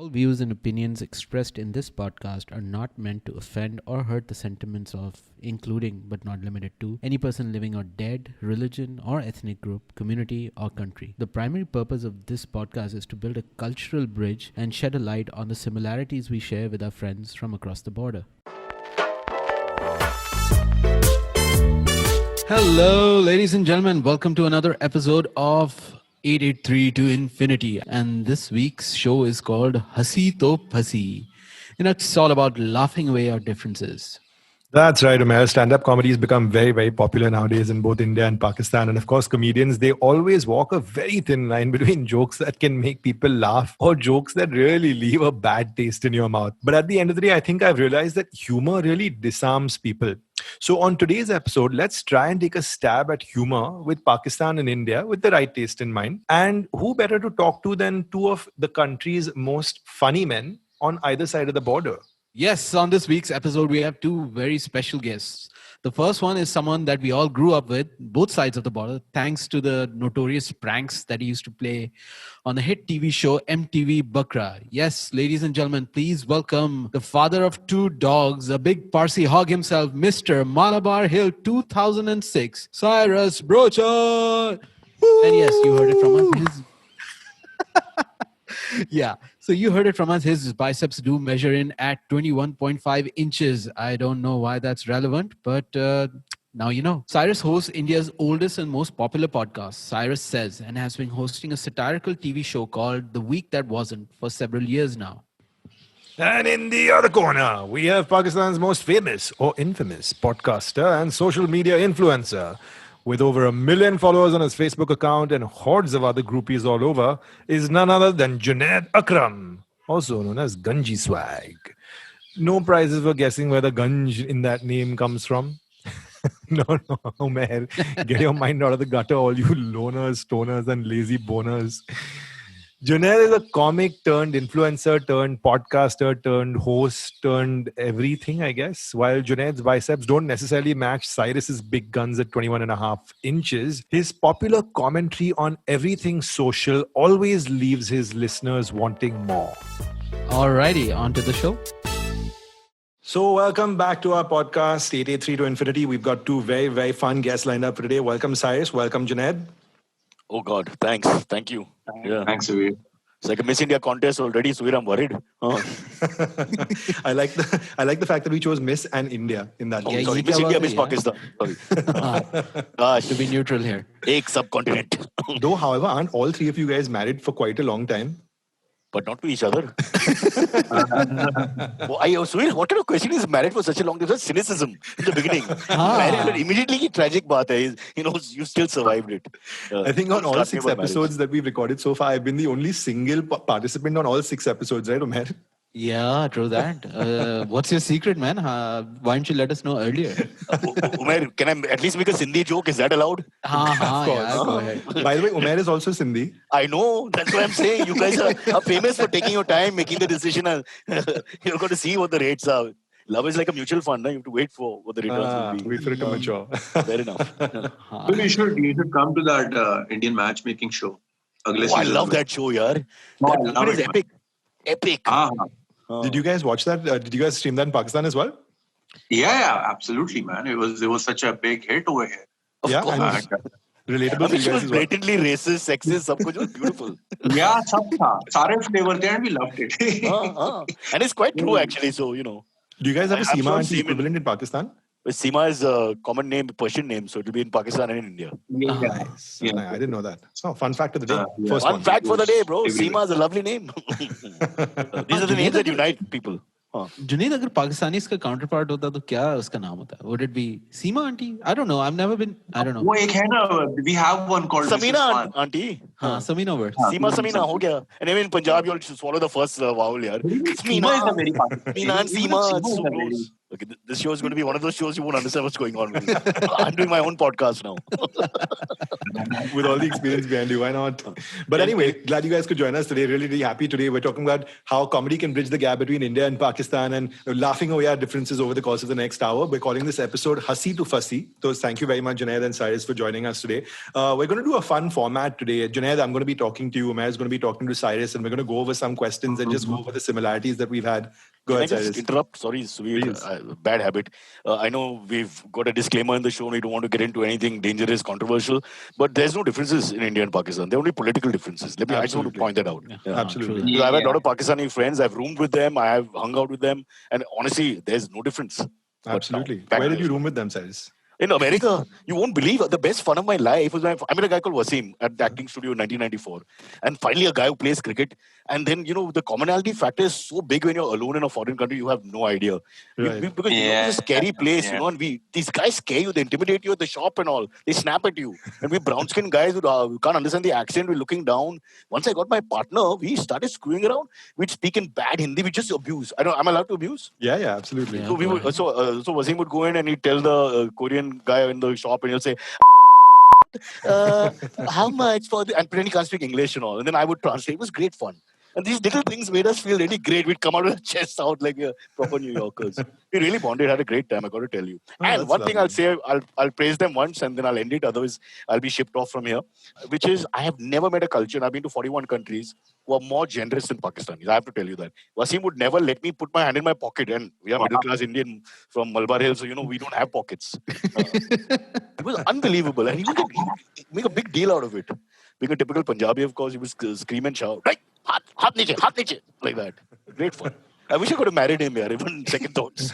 All views and opinions expressed in this podcast are not meant to offend or hurt the sentiments of, including but not limited to, any person living or dead, religion or ethnic group, community or country. The primary purpose of this podcast is to build a cultural bridge and shed a light on the similarities we share with our friends from across the border. Hello, ladies and gentlemen. Welcome to another episode of 883 to Infinity. And this week's show is called Hasi To Phasi. It's all about laughing away our differences. That's right, Umair. Stand-up comedy has become very, very popular nowadays in both India and Pakistan. And of course, comedians, they always walk a very thin line between jokes that can make people laugh or jokes that really leave a bad taste in your mouth. But at the end of the day, I think I've realized that humor really disarms people. So on today's episode, let's try and take a stab at humor with Pakistan and India with the right taste in mind. And who better to talk to than two of the country's most funny men on either side of the border? Yes, on this week's episode, we have two very special guests. The first one is someone that we all grew up with, both sides of the border, thanks to the notorious pranks that he used to play on the hit TV show MTV Bakra. Yes, ladies and gentlemen, please welcome the father of two dogs, a big Parsi hog himself, Mr. Malabar Hill 2006, Cyrus Brocha. And yes, you heard it from us. Yeah, so you heard it from us. His biceps do measure in at 21.5 inches. I don't know why that's relevant, but now you know. Cyrus hosts India's oldest and most popular podcast, Cyrus Says, and has been hosting a satirical TV show called The Week That Wasn't for several years now. And in the other corner, we have Pakistan's most famous or infamous podcaster and social media influencer. With over 1 million followers on his Facebook account and hordes of other groupies all over, is none other than Junaid Akram, also known as Ganji Swag. No prizes for guessing where the Ganj in that name comes from. No, Umair, get your mind out of the gutter, all you loners, stoners, and lazy boners. Junaid is a comic turned influencer turned podcaster turned host turned everything, I guess. While Junaid's biceps don't necessarily match Cyrus's big guns at 21.5 inches, his popular commentary on everything social always leaves his listeners wanting more. Alrighty, on to the show. So welcome back to our podcast, 883 to Infinity. We've got two very, very fun guests lined up for today. Welcome, Cyrus. Welcome, Junaid. Oh God, thanks. Thank you. Yeah. Thanks, Suveer. It's like a Miss India contest already, Suveer. I'm worried. I like the fact that we chose Miss and India in that. Oh, Yeah, sorry, you Miss can India, work Miss it, Pakistan. Sorry. Gosh, To be neutral here. एक subcontinent. Though, however, aren't all three of you guys married for quite a long time? But not to each other. Suveer, what kind of question is married for such a long time? Such cynicism in the beginning. Married, immediately tragic baat hai. You still survived it. I think on all Start 6 about marriage. episodes that we've recorded so far, I've been the only single participant on all 6 episodes, right, Umair? Yeah, true that. What's your secret, man? Why didn't you let us know earlier? Umair, can I at least make a Sindhi joke? Is that allowed? Yeah, go ahead. By the way, Umair is also Sindhi. I know. That's what I'm saying. You guys are famous for taking your time, making the decision. You're going to see what the rates are. Love is like a mutual fund. You have to wait for what the returns will be. Wait for it to mature. Fair enough. Well, you should come to that Indian matchmaking show. Agle Oh, I season love mein. that show, yaar. No, I That love is it, epic. Epic. Ah, Did you guys watch that? Did you guys stream that in Pakistan as well? yeah, absolutely, man. It was such a big hit over here. Of Yeah, course. and relatable I to mean, you she guys was as well. blatantly racist, sexist, सब कुछ was beautiful. Yeah, sab tha. Sare flavor there and we loved it. And it's quite true, actually. So, Do you guys have a I'm Seema sure auntie Seema- equivalent in Pakistan? but Seema is a common name, Persian name. So, it will be in Pakistan and in India. Yeah. Nice. Yeah. I didn't know that. So, fun fact of the day. Yeah. First Fun one. fact for the day, bro. Everywhere. Seema is a lovely name. These are the names that unite people. Junaid, अगर पाकिस्तानी इसका counterpart होता तो क्या उसका नाम होता? Would it be Seema auntie? I don't know. I've never been. I don't know. वो एक है ना, we have one called Mrs. Samina Khan. auntie. Samina over. Seema Samina हो गया. And even in Punjab, you'll swallow the first vowel, yaar. Seema is a very Pakistani. Meena and Even Seema, Seema it's is so a very- close. This show is going to be one of those shows you won't understand what's going on with it. I'm doing my own podcast now. With all the experience behind you, why not? But anyway, glad you guys could join us today. Really, really happy today. We're talking about how comedy can bridge the gap between India and Pakistan and laughing away at differences over the course of the next hour. We're calling this episode Hasi to Fussy. So thank you very much, Junaid and Cyrus, for joining us today. We're going to do a fun format today. Junaid, I'm going to be talking to you. Umair is going to be talking to Cyrus, and we're going to go over some questions and just go over the similarities that we've had. Go Can ahead, I just Cyrus. interrupt? Sorry, sweet. Bad habit. I know we've got a disclaimer in the show. We don't want to get into anything dangerous, controversial. But there's no differences in India and Pakistan. There are only political differences. I just want to point that out. Yeah. Absolutely. Because I've had a lot of Pakistani friends. I've roomed with them. I have hung out with them. And honestly, there's no difference. Absolutely. But Where did you room with them, Cyrus? in America, you won't believe the best fun of my life was when I met a guy called Wasim at the acting studio in 1994. And finally, a guy who plays cricket. And then, the commonality factor is so big when you're alone in a foreign country, you have no idea. Right. Because it's a scary place, and these guys scare you, they intimidate you at the shop and all. They snap at you. And we brown-skinned guys who can't understand the accent, we're looking down. Once I got my partner, we started screwing around. We'd speak in bad Hindi, we just abuse. I'm allowed to abuse? Yeah, absolutely. So so Wasim would go in and he'd tell the Korean guy in the shop and he'll say, how much for the... And pretend he can't speak English and all. And then I would translate. It was great fun. And these little things made us feel really great. We'd come out with our chests out like proper New Yorkers. We really bonded, had a great time, I got to tell you. And one thing I'll say, I'll praise them once and then I'll end it. Otherwise, I'll be shipped off from here. Which is, I have never met a culture, and I've been to 41 countries, who are more generous than Pakistanis. I have to tell you that. Wasim would never let me put my hand in my pocket. And we are middle-class Indian from Malabar Hills, so, we don't have pockets. It was unbelievable. And he would make a big deal out of it. Being a typical Punjabi, of course, he would scream and shout, right, hat niche, like that. Great fun. I wish I could have married him, even second thoughts.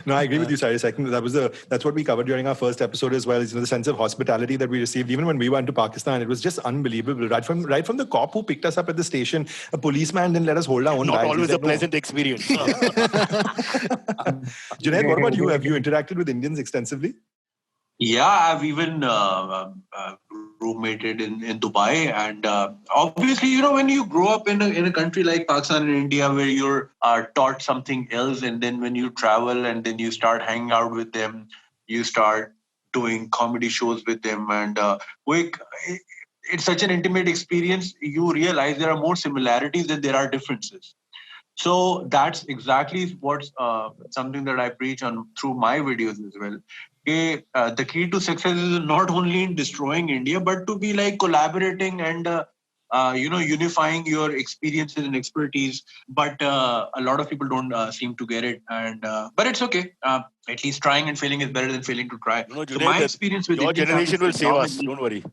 No, I agree with you, Cyrus. I think that's what we covered during our first episode as well, is the sense of hospitality that we received. Even when we went to Pakistan, it was just unbelievable. Right from the cop who picked us up at the station, a policeman didn't let us hold our own Not bags. always a pleasant experience. Junaid, what about you? Have you interacted with Indians extensively? Yeah, I've even roommated in Dubai, and obviously, when you grow up in a country like Pakistan and India, where you're taught something else, and then when you travel and then you start hanging out with them, you start doing comedy shows with them, and it's such an intimate experience. You realize there are more similarities than there are differences. So that's exactly what's something that I preach on through my videos as well. The key to success is not only in destroying India, but to be like collaborating and unifying your experiences and expertise. But a lot of people don't seem to get it, and but it's okay. At least trying and failing is better than failing to try. Junaid, so my experience with your Indian generation will save us. comedy- Don't worry.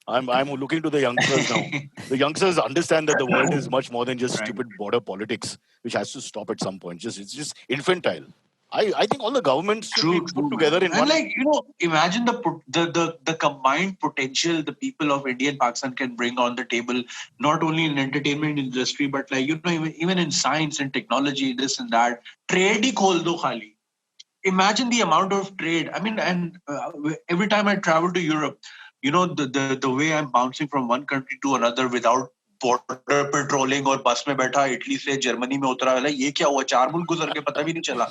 I'm looking to the youngsters now. The youngsters understand that the world is much more than just stupid border politics, which has to stop at some point. It's just infantile. I think all the governments should be put together in one. And imagine the combined potential the people of India and Pakistan can bring on the table, not only in entertainment industry, but even in science and technology, this and that. Trade hi khol do khali. Imagine the amount of trade. I mean, and every time I travel to Europe, the way I'm bouncing from one country to another without border patrolling और बस में बैठा Italy से Germany में उतरा वाला ये क्या हुआ 4 मुल्क गुजर के पता भी नहीं चला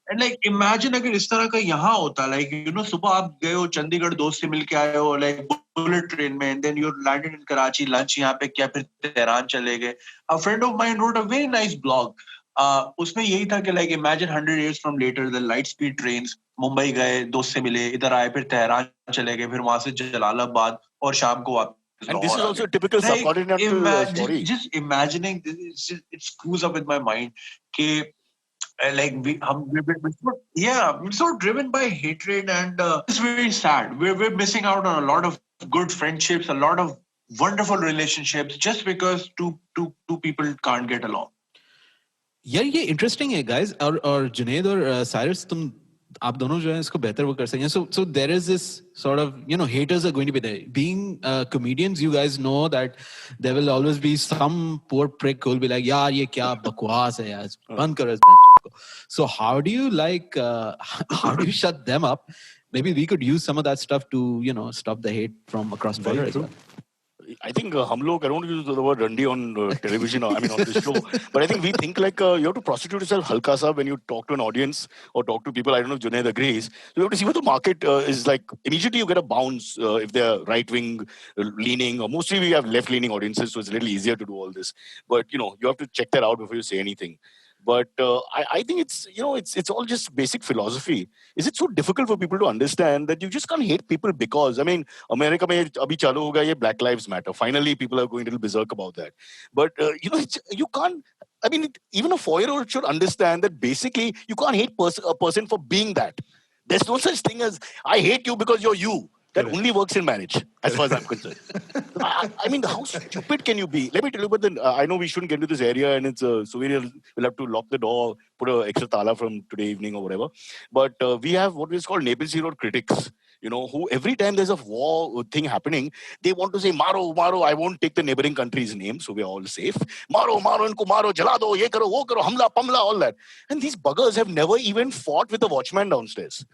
and like imagine अगर इस तरह का यहाँ होता सुबह आप गए हो चंडीगढ़ दोस्त से मिलके आए हो like bullet train में and then you're landed in Karachi lunch यहाँ पे क्या फिर तेहरान चले गए. A friend of mine wrote a very nice blog. उसमें यही था कि imagine 100 years from later the light speed trains Mumbai गए दोस्त से मिले इधर आए फिर तेहरान चले गए फिर वहां से जलालाबाद और शाम को वापस. And this is also a typical subcontinental story. Just imagining this, it screws up with my mind. We're so driven by hatred, and it's very sad. We're missing out on a lot of good friendships, a lot of wonderful relationships, just because two people can't get along. Yeah, interesting है guys. और Junaid और Cyrus आप दोनों जो है इसको बेहतर वो कर सकते हैं. So there is this sort of haters are going to be there. Being comedians, you guys know that there will always be some poor prick who will be like, यार ये क्या बकवास है यार, बंद करो इस बच्चे को. So how do you shut them up? Maybe we could use some of that stuff to stop the hate from across border as well. I think hum log, I don't use the word randi on television, I mean on the show, but I think we think like you have to prostitute yourself halka sa when you talk to an audience or talk to people. I don't know if Junaid agrees. So you have to see what the market is like. Immediately you get a bounce if they're right-wing leaning, or mostly we have left-leaning audiences, so it's a little easier to do all this. But you have to check that out before you say anything. But I think it's all just basic philosophy. Is it so difficult for people to understand that you just can't hate people because, I mean, America mein abhi chalu hoga ye Black Lives Matter. Finally, people are going a little berserk about that. But you can't. I mean, even a 4-year-old should understand that basically you can't hate a person for being that. There's no such thing as I hate you because you're you. That only works in marriage, as far as I'm concerned. I mean, how stupid can you be? Let me tell you, but then I know we shouldn't get into this area, and it's so we'll have to lock the door, put an extra tala from today evening or whatever. But we have what is called Naples Road critics. Who every time there's a war thing happening, they want to say, Maro, Maro, I won't take the neighboring country's name, so we're all safe. Maro, Maro, inko Maro, jala do, ye karo, wo karo, hamla, pamla, all that. And these buggers have never even fought with the watchman downstairs.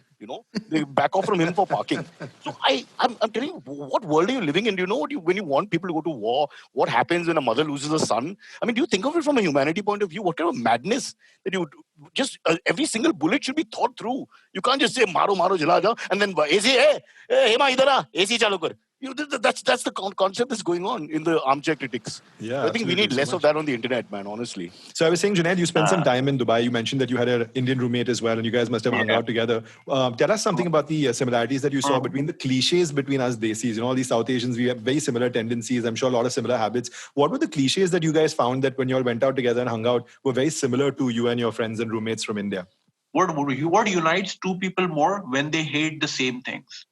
They back off from him for parking. So I'm telling you, what world are you living in? Do you know when you want people to go to war, what happens when a mother loses a son? I mean, do you think of it from a humanity point of view? What kind of madness that you just every single bullet should be thought through. You can't just say maro maro jala jao and then AC hey Hema idhar aa AC chalu kar. That's the concept that's going on in the armchair critics. Yeah, I think we need less of that on the internet, man, honestly. So I was saying, Junaid, you spent some time in Dubai. You mentioned that you had an Indian roommate as well, and you guys must have hung out together. Tell us something about the similarities that you saw between the cliches between us Desis. All these South Asians, we have very similar tendencies. I'm sure a lot of similar habits. What were the cliches that you guys found that when you all went out together and hung out were very similar to you and your friends and roommates from India? What unites two people more when they hate the same things?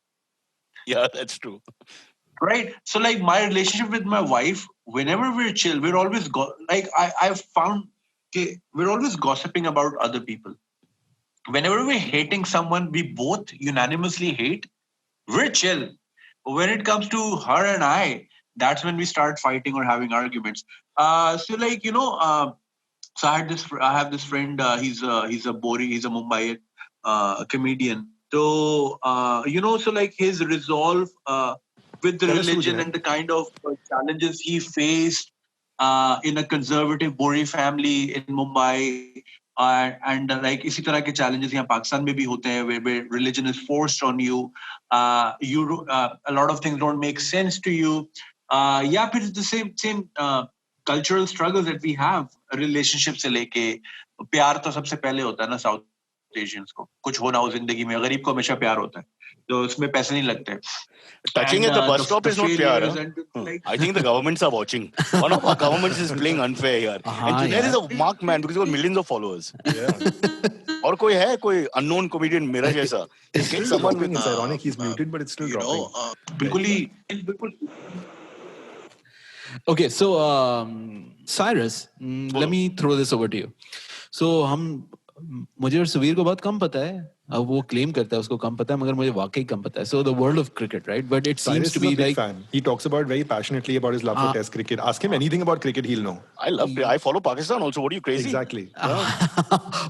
Yeah, that's true. Right. So like my relationship with my wife, whenever we're chill, we're always I've found we're always gossiping about other people. Whenever we're hating someone we both unanimously hate, we're chill. When it comes to her and I, that's when we start fighting or having arguments. So I have this friend. He's a Bori. He's a Mumbai comedian. So so like his resolve with the religion and the kind of challenges he faced in a conservative Bori family in Mumbai, and like इसी तरह के challenges यहाँ पाकिस्तान में भी होते हैं where religion is forced on you. A lot of things don't make sense to you. Yeah, but it's the same cultural struggles that we have. Relationship से लेके प्यार तो सबसे पहले होता है ना South Asians को. कुछ होना हो जिंदगी में गरीब को हमेशा प्यार होता है. तो उसमें पैसे नहीं लगते. Touching at the bus stop is not pyar. I think the governments are watching. One of our governments is playing unfair here. And Junaid is a marked man because he's got millions of followers. Yeah. और कोई unknown comedian मेरा जैसा. It's someone with it's ironic he's muted, but it's still dropping. Okay, so Cyrus, let me throw this over to you. So मुझे और सुवीर को बहुत कम पता है. अब वो क्लेम करता है उसको कम पता है मगर मुझे वाकई कम पता है. So the world of cricket, right? But it seems to be like fan. He talks about very passionately about his love for Test cricket. Ask him anything about cricket, he'll know. I follow Pakistan also. What are you crazy? Exactly.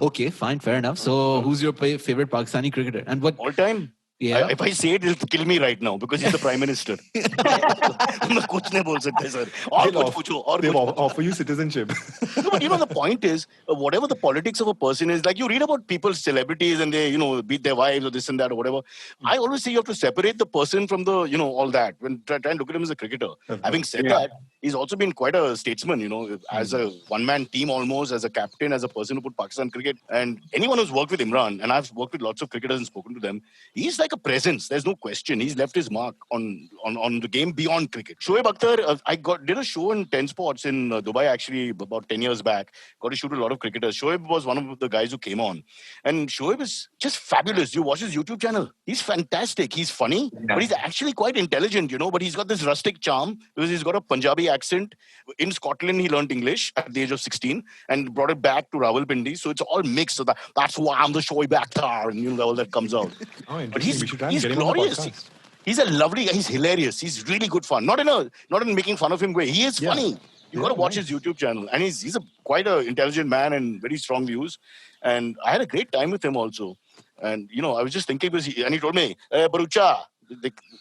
Okay, fine, fair enough. So who's your favorite Pakistani cricketer? And what all time? Yeah. If I say it, it'll kill me right now because he's the Prime Minister. मैं कुछ नहीं बोल सकता sir. और कुछ पूछो और they offer you citizenship. No, but the point is, whatever the politics of a person is, like you read about people's celebrities and they, beat their wives or this and that or whatever. I always say you have to separate the person from the, all that. When try and look at him as a cricketer. Having said that, he's also been quite a statesman, as a one-man team almost, as a captain, as a person who put Pakistan cricket. And anyone who's worked with Imran, and I've worked with lots of cricketers and spoken to them, he's like a presence. There's no question. He's left his mark on the game beyond cricket. Shoaib Akhtar, I did a show in 10 Sports in Dubai actually about 10 years back. Got to shoot a lot of cricketers. Shoaib was one of the guys who came on. And Shoaib is just fabulous. You watch his YouTube channel. He's fantastic. He's funny, but he's actually quite intelligent, but he's got this rustic charm because he's got a Punjabi accent. In Scotland, he learned English at the age of 16 and brought it back to Rawalpindi. So it's all mixed. So that's why I'm the Shoaib Akhtar and all that comes out. Oh, but he's glorious. He's a lovely guy. He's hilarious. He's really good fun. Not in making fun of him way. He is funny. You got to watch his YouTube channel. And he's quite an intelligent man and very strong views. And I had a great time with him also. And, I was just thinking, and he told me, Barucha,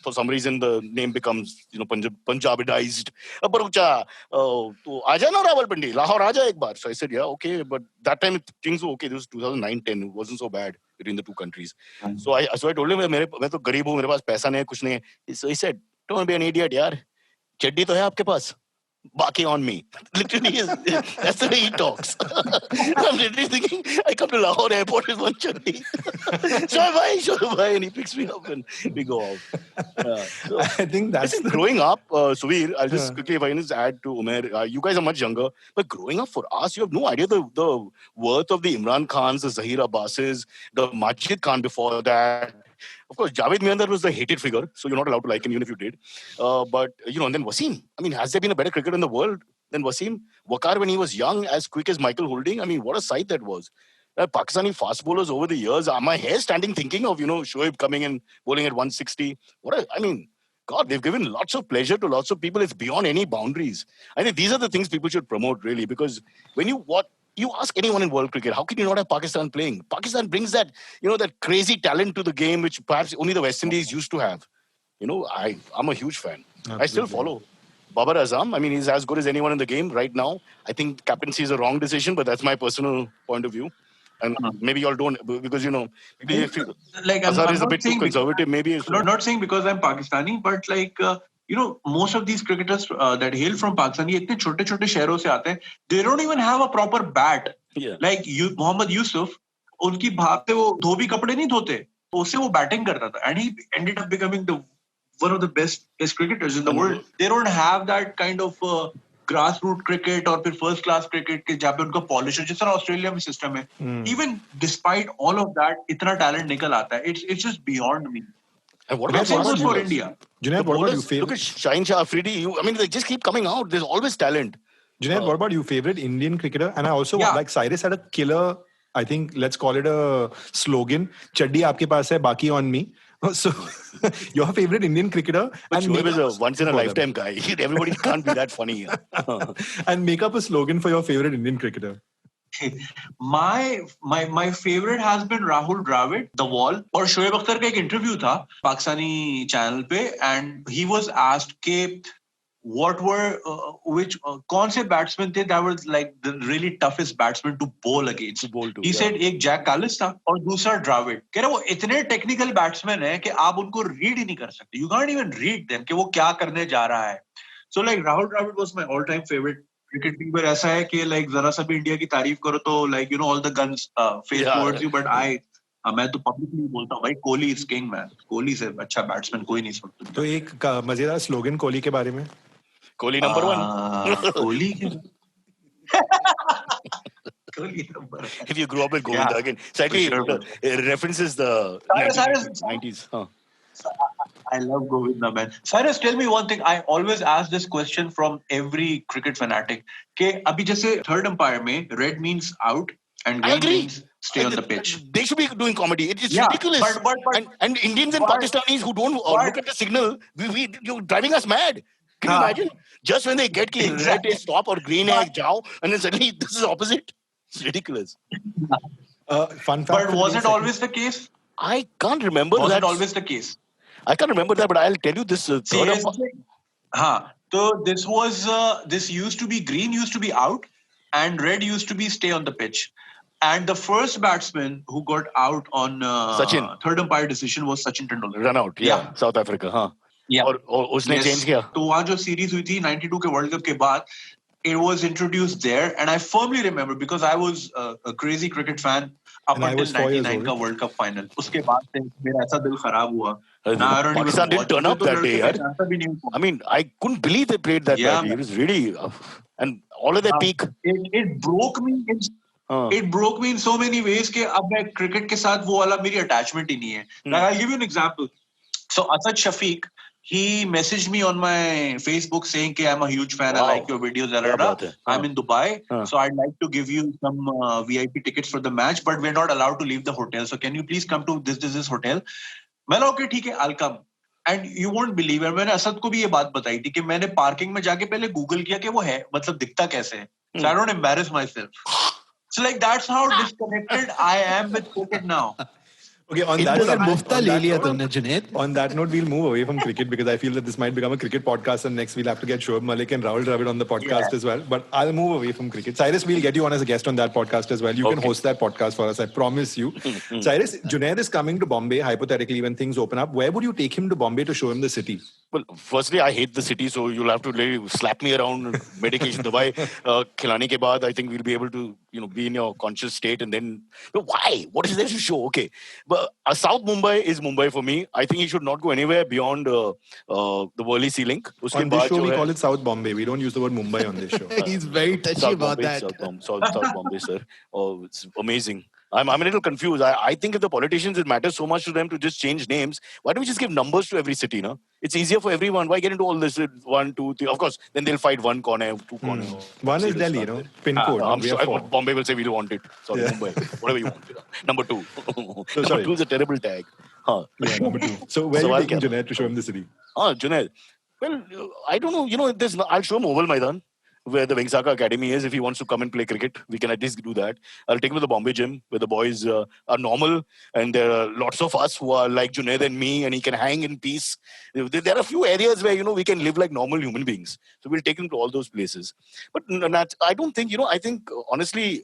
for some reason the name becomes Punjabidized. Barucha, to aja na Rawalpindi, Lahore aja ek baar. So I said, yeah, okay, but that time things were okay. This was 2009-10. It wasn't so bad between the two countries. So I told him, मैं तो गरीब हूँ, मेरे पास पैसा नहीं है, कुछ नहीं है. So he said, don't be an idiot, यार. चड्डी तो है आपके पास. Baki on me. Literally, that's the way he talks. I'm literally thinking, I come to Lahore airport with one chutney. Shoaib, and he picks me up and we go off. So, I think that's growing up, Suvir, I'll just quickly, if I can just add to Umair, you guys are much younger, but growing up for us, you have no idea the worth of the Imran Khans, the Zahir Abbases, the Majid Khan before that. Of course, Javed Miandar was the hated figure, so you're not allowed to like him even if you did. But, and then Wasim. I mean, has there been a better cricketer in the world than Wasim? Waqar, when he was young, as quick as Michael Holding, I mean, what a sight that was. Pakistani fast bowlers over the years, my hair standing thinking of, Shoaib coming and bowling at 160. God, they've given lots of pleasure to lots of people. It's beyond any boundaries. I think these are the things people should promote, really, because when you ask anyone in world cricket, how can you not have Pakistan playing? Pakistan brings that, that crazy talent to the game, which perhaps only the West Indies used to have. I'm a huge fan. Absolutely. I still follow Babar Azam. I mean, he's as good as anyone in the game right now. I think captaincy is a wrong decision, but that's my personal point of view. And maybe y'all don't, because, maybe if Azhar is a bit too conservative, maybe. I'm not saying because I'm Pakistani, but most of these cricketers that hail from Pakistan, ये इतने छोटे-छोटे शहरों से आते हैं, they don't even have a proper bat. Yeah. Like Mohammad Yusuf, उनकी भाप पे वो धोबी कपड़े नहीं धोते, तो उससे वो बैटिंग करता था, and he ended up becoming one of the best cricketers in the world. They don't have that kind of grassroots cricket or फिर first class cricket के जहाँ पे उनका polish है, जिस तरह ऑस्ट्रेलिया में सिस्टम है. Even despite all of that, इतना talent निकल आता है. It's just beyond me. And what about for India? Junaid, what about you? Look at Shaheen Shah Afridi. They just keep coming out. There's always talent. Junaid, what about you? Favorite Indian cricketer? And I also like Cyrus had a killer, I think, let's call it a slogan. Chaddi aapke paas hai, baki on me. So, your favorite Indian cricketer? But Shoaib is a once-in-a-lifetime guy. Everybody can't be that funny. And make up a slogan for your favorite Indian cricketer. My favorite has been Rahul Dravid, The Wall. और शोएब अख्तर का एक interview था Pakistani channel पे, and he was asked कि what were कौन से batsmen थे that was like the really toughest batsman to bowl against. He said एक जैक कालिस था और दूसरा Dravid. कह रहे वो इतने technical batsmen हैं कि आप उनको read ही नहीं कर सकते. You can't even read them कि वो क्या करने जा रहा है. So like Rahul Dravid was my all-time favorite. Cricket team पर ऐसा है कि लाइक जरा सा भी इंडिया की तारीफ करो तो like all the guns face towards you, but मैं तो पब्लिकली बोलता हूं भाई Kohli is king man. Kohli से अच्छा बैट्समैन कोई नहीं सकता. तो एक मजेदार स्लोगन कोहली के बारे में. Kohli number 1. Kohli Kohli number. If you grew up with Govinda again, exactly, it references the 90s. I love Govinda, man. Cyrus, tell me one thing. I always ask this question from every cricket fanatic. Okay, abhi jaise third umpire mein red means out and green means stay on the pitch. They should be doing comedy. It's ridiculous. But and Indians and Pakistanis who don't look at the signal, you're driving us mad. Can you imagine? Just when they get red is stop or green is jao, and then suddenly this is opposite. It's ridiculous. Fun fact. But was it always the case? I can't remember. Was it always the case? I can't remember that, but I'll tell you this. So this used to be green used to be out and red used to be stay on the pitch. And the first batsman who got out on third umpire decision was Sachin Tendulkar. Run out, South Africa, Yeah. और उसने change किया. तो वहाँ जो series हुई थी 92 के World Cup के बाद, it was introduced there, and I firmly remember because I was a crazy cricket fan up until 99 का World Cup final. उसके बाद से मेरा ऐसा दिल खराब हुआ. Pakistan didn't turn up that day. I mean, I couldn't believe they played that badly. It was really, and all of their peak. It broke me. It broke me in so many ways कि अब मैं cricket के साथ वो वाला मेरी attachment ही नहीं है. Like, I'll give you an example. So Asad Shafiq, he messaged me on my Facebook saying कि I'm a huge fan. I like your videos. I'm in Dubai, so I'd like to give you some VIP tickets for the match, but we're not allowed to leave the hotel. So can you please come to this hotel? मैंने okay ठीक है, I'll come. And you won't believe it. मैंने असद को भी ये बात बताई थी कि मैंने पार्किंग में जाके पहले गूगल किया कि वो है, मतलब दिखता कैसे है. So I don't embarrass myself. So like that's how disconnected I am with cricket now. Okay, on that, इधर subject- मुफ्ता on ले that लिया note- तुमने Junaid. On that note, we'll move away from cricket because I feel that this might become a cricket podcast, and next we'll have to get Shoaib Malik and Rahul Dravid on the podcast as well. But I'll move away from cricket. Cyrus, we'll get you on as a guest on that podcast as well. You can Okay. host that podcast for us, I promise you. Cyrus, Junaid is coming to Bombay, hypothetically, when things open up. Where would you take him to Bombay to show him the city? Well, firstly, I hate the city, so you'll have to really slap me around, medication dabai, khilane ke baad, I think we'll be able to, be in your conscious state, and then, why? What is there to show? Okay. But South Mumbai is Mumbai for me. I think he should not go anywhere beyond the Worli Sea Link. Uske On this baad show, jo we hai- call it South Bombay. We don't use the word Mumbai on this show. He's very touchy South about Bombay, that. South Bombay, sir. Oh, it's amazing. I'm a little confused. I think if the politicians, it matters so much to them to just change names. Why don't we just give numbers to every city, no? It's easier for everyone. Why get into all this? 1, 2, 3. Of course, then they'll fight one corner, two corner. One is Serious Delhi, stuff there. pin code. I'm we have sure 4. Bombay will say we don't want it. Sorry, Mumbai. Whatever you want. Number 2. Number sorry. 2 is a terrible tag. Huh. Yeah, number 2. So where So are I'll you taking get- Junaid to show him the city? Junaid. Well, I don't know. I'll show him Oval Maidan, where the Vengsaka Academy is. If he wants to come and play cricket, we can at least do that. I'll take him to the Bombay gym, where the boys are normal, and there are lots of us who are like Junaid and me, and he can hang in peace. There are a few areas where, we can live like normal human beings. So we'll take him to all those places. But I don't think, I think, honestly,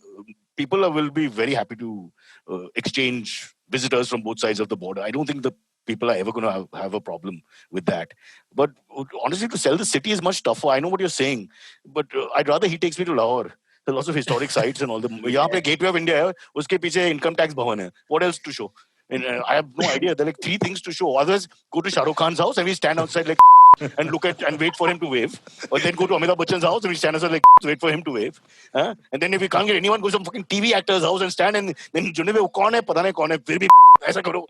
people will be very happy to exchange visitors from both sides of the border. I don't think the people are ever going to have a problem with that. But honestly, to sell the city is much tougher. I know what you're saying, but I'd rather he takes me to Lahore. There's lots of historic sites and all the. यहाँ पे Gateway of India है, उसके पीछे income tax भवन है. What else to show? And I have no idea. There are like 3 things to show. Otherwise, go to Shah Rukh Khan's house and we stand outside like and look at and wait for him to wave. Or then go to Amitabh Bachchan's house and we stand outside like wait for him to wave. And then if we can't get anyone, go to some fucking TV actor's house and stand and then Junaid वो कौन है पता नहीं कौन है फिर भी ऐसा करो.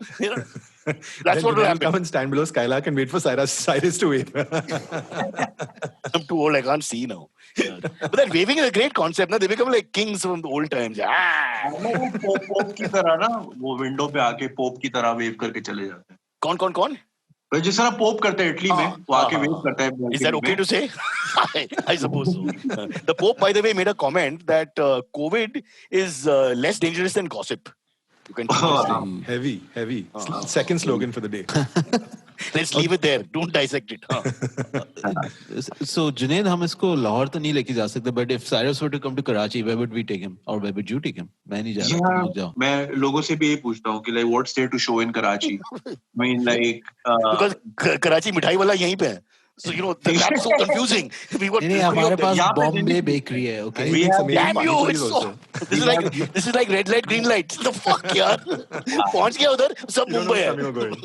That's Then what will Junaid happen. come and stand below Skylark and wait for Cyrus to wave. I'm too old. I can't see now. Yeah. But that waving is a great concept. Na? They become like kings from the old times. Ah! Pope की तरह ना वो window पे आके pope की तरह wave करके चले जाते हैं कौन? तो जिस तरह पोप करते हैं इटली में वो आके वेव करता है Is that okay to say? I suppose so. The Pope, by the way, made a comment that COVID is less dangerous than gossip. You can Heavy. Second slogan for the day. let's leave it there. Don't dissect it. So Junaid, हम इसको लाहौर तो नहीं लेके जा सकते, but if Cyrus were to come to Karachi, where would we take him? Or where would you take him? मैं नहीं जा रहा, तुम लोग जाओ. मैं लोगों से भी यही पूछता हूँ कि like what's there to show in Karachi? I mean like Because Karachi मिठाई वाला यहीं पे है. So that's so confusing. We were नहीं हमारे पास यहाँ पे Bombay bakery है, okay? We have amazing Damn you! pani It's puris so, also. this is like red light, green light. The fuck, यार? पहुंच गया उधर, सब You don't know Mumbai what's coming or है. going.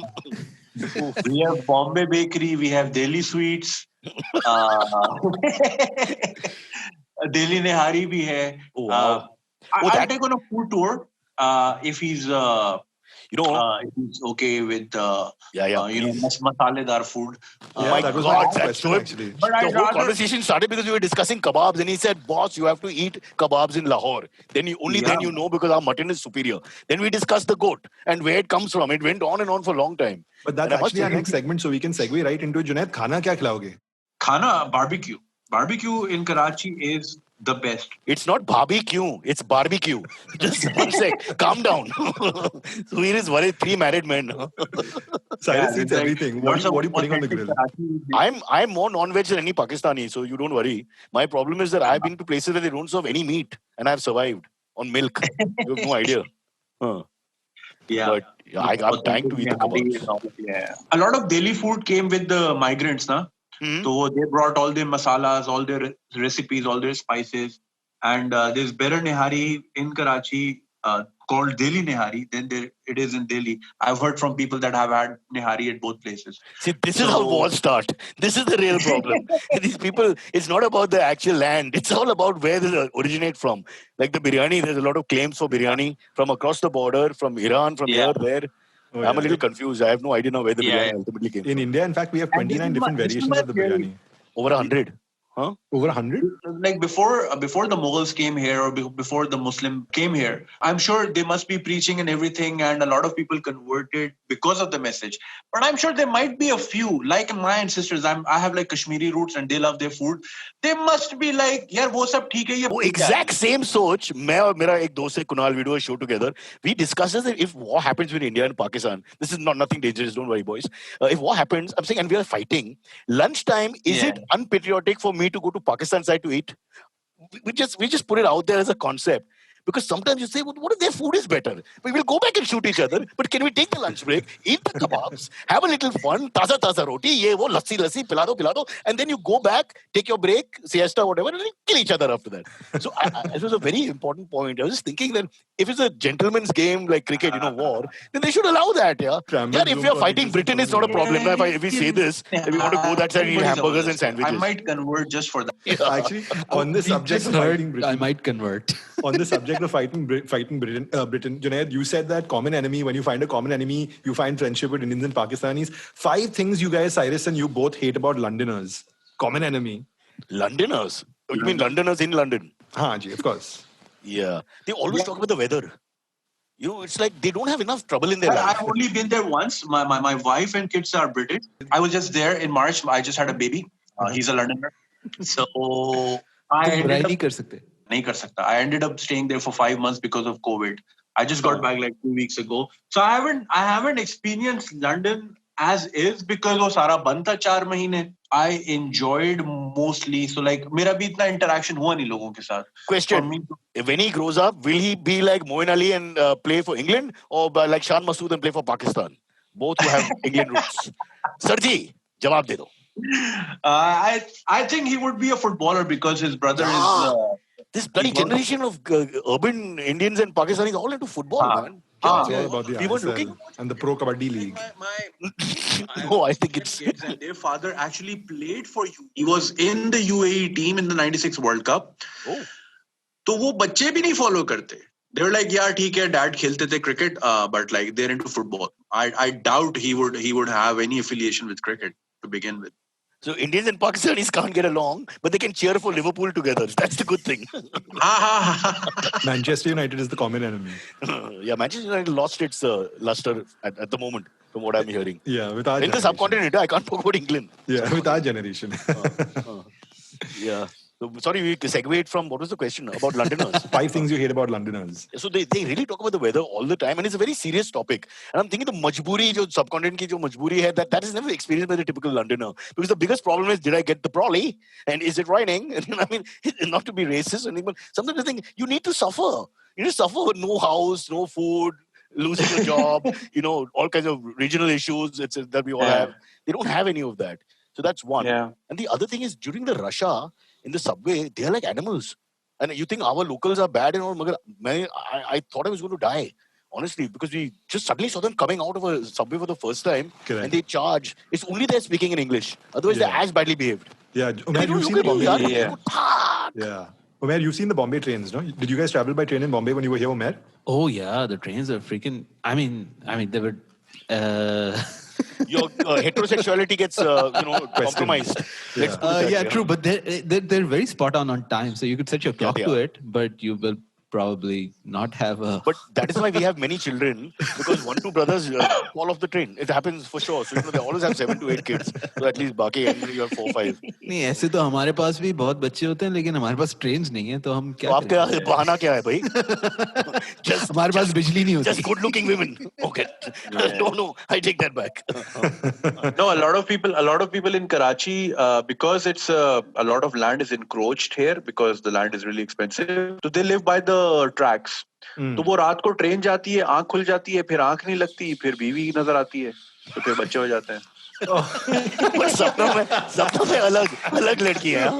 we have Bombay Bakery, we have Delhi Sweets, Delhi Nehari bhi hai. Oh, wow. I'll that- take on a food tour if he's if he's okay with masaledar food. Yeah, my that was God, my next that's question so- actually. But The I'd whole rather conversation started because we were discussing kebabs, and he said, "Boss, you have to eat kebabs in Lahore. Then then you know because our mutton is superior." Then we discussed the goat and where it comes from. It went on and on for a long time. But that's And I must actually our say- next segment, so we can segue right into it. Junaid, खाना क्या खिलाओगे? khana barbecue. Barbecue in Karachi is the best. It's not barbecue, it's barbecue. Just one sec, calm down. So here is worried 3 married men. Cyrus Yeah, eats it's like everything. lots What of are you putting on the authentic grill? Karachi- I'm more non-veg than any Pakistani, so you don't worry. My problem is that I've been to places where they don't serve any meat, and I've survived on milk. You have no idea. Yeah. But I'm dying to eat the kebabs. Yeah. A lot of Delhi food came with the migrants, na? Mhm. So they brought all their masalas, all their recipes, all their spices. And there's better nehari in Karachi called Delhi nehari. Then it is in Delhi. I've heard from people that have had nehari at both places. See, this is how wars start. This is the real problem. These people, it's not about the actual land. It's all about where they originate from. Like the biryani, there's a lot of claims for biryani from across the border, from Iran, from Yeah. here, there. Oh, I'm a yeah. little confused. I have no idea now where the Yeah, biryani yeah. ultimately came In from. India, in fact, we have And this 29 is different my- this is variations my of the theory. biryani. Over 100. Over 100? Like before the Mughals came here or before the Muslim came here, I'm sure they must be preaching and everything, and a lot of people converted because of the message. But I'm sure there might be a few, like my ancestors. I have like Kashmiri roots and they love their food. They must be like, यार वो सब ठीक है ये. वो exact same सोच मैं और मेरा एक दोस्त है Kunal, we do a show together. We discuss this, that if war happens between India and Pakistan, this is not nothing dangerous, don't worry boys. If war happens, I'm saying, and we are fighting, lunchtime, is it unpatriotic for me to go to Pakistan side to eat? We just put it out there as a concept. Because sometimes you say, well, what if their food is better? We will go back and shoot each other. But can we take the lunch break, eat the kebabs, have a little fun, taza roti, ye wo, lassi, pila do, and then you go back, take your break, siesta, whatever, and you kill each other after that. So it was a very important point. I was just thinking that if it's a gentleman's game like cricket, war, then they should allow that, yeah. If we are fighting Britain, it's not a problem. If we say this, if we want to go that side and eat hamburgers and sandwiches. I might convert just for that. Actually, on the subject of fighting Britain, I might convert. on the subject of fighting Britain, Junaid, you said that common enemy, when you find a common enemy, you find friendship with Indians and Pakistanis. 5 things you guys, Cyrus and you, both hate about Londoners. Common enemy. Londoners? You mean Londoners in London? Haan ji, of course. Yeah. They always talk about the weather. It's like they don't have enough trouble in their life. I've only been there once. My wife and kids are British. I was just there in March. I just had a baby. He's a Londoner. So I ended up staying there for 5 months because of COVID. I just got back like 2 weeks ago. So I haven't experienced London as is because वो सारा बंद था 4 महीने. I enjoyed mostly. So like मेरा भी इतना interaction हुआ नहीं लोगों के साथ. Question: when he grows up, will he be like Moeen Ali and play for England, or like Shan Masood and play for Pakistan? Both who have England roots. Sarji, jawab de do. I think he would be a footballer because his brother is. This bloody generation of urban Indians and Pakistanis all into football, man. About the We were ISL looking and the Pro Kabaddi League. No, I think it's. Kids and their father actually played for you. He was in the UAE team in the '96 World Cup. Oh. तो वो बच्चे भी नहीं follow करते. They were like, yeah, ठीक है, dad खेलते थे cricket, but like they're into football. I doubt he would have any affiliation with cricket to begin with. So Indians and Pakistanis can't get along, but they can cheer for Liverpool together. That's the good thing. Manchester United is the common enemy. Yeah, Manchester United lost its luster at the moment, from what I'm hearing. Yeah, with our In the subcontinent, I can't talk about England. Yeah, with our generation. Yeah. So, sorry, we segued from, what was the question about Londoners? 5 things you hate about Londoners. So they really talk about the weather all the time, and it's a very serious topic. And I'm thinking the majburi, jo subcontinent ki jo majburi hai, that is never experienced by the typical Londoner. Because the biggest problem is, did I get the brolly? And is it raining? And I mean, not to be racist, but sometimes I think you need to suffer. You need to suffer with no house, no food, losing your job, all kinds of regional issues that we all have. They don't have any of that. So that's one. Yeah. And the other thing is, during the Russia, in the subway, they are like animals. And you think our locals are bad and all. I thought I was going to die, honestly, because we just suddenly saw them coming out of a subway for the first time. Correct. And they charge. It's only they're speaking in English. Otherwise, they're as badly behaved. Yeah, They don't look at you, yaar. Yeah. Umair, you've seen the Bombay trains, no? Did you guys travel by train in Bombay when you were here, Umair? Oh yeah, the trains are freaking. I mean, they were. Your heterosexuality gets, compromised. Let's put it that way, True, but they're very spot on time. So you could set your clock they to are. it, but you will probably not have a. But that is why we have many children, because 1-2 brothers fall off the train. It happens for sure. So they always have 7 to 8 kids. So at least बाकी you have 4-5. नहीं ऐसे तो हमारे पास भी बहुत बच्चे होते हैं लेकिन हमारे पास ट्रेन्स नहीं है तो हम क्या तो आपका करें? बहाना क्या है भाई? हमारे पास बिजली नहीं होती. Just good looking women. Okay. No, I take that back. No, a lot of people in Karachi, because it's a lot of land is encroached here because the land is really expensive. So they live by the tracks. तो वो रात को train जाती है, आंख खुल जाती है, फिर आंख नहीं लगती, फिर बीवी नजर आती है, तो फिर बच्चे हो जाते हैं. But सपनों में अलग लड़की है.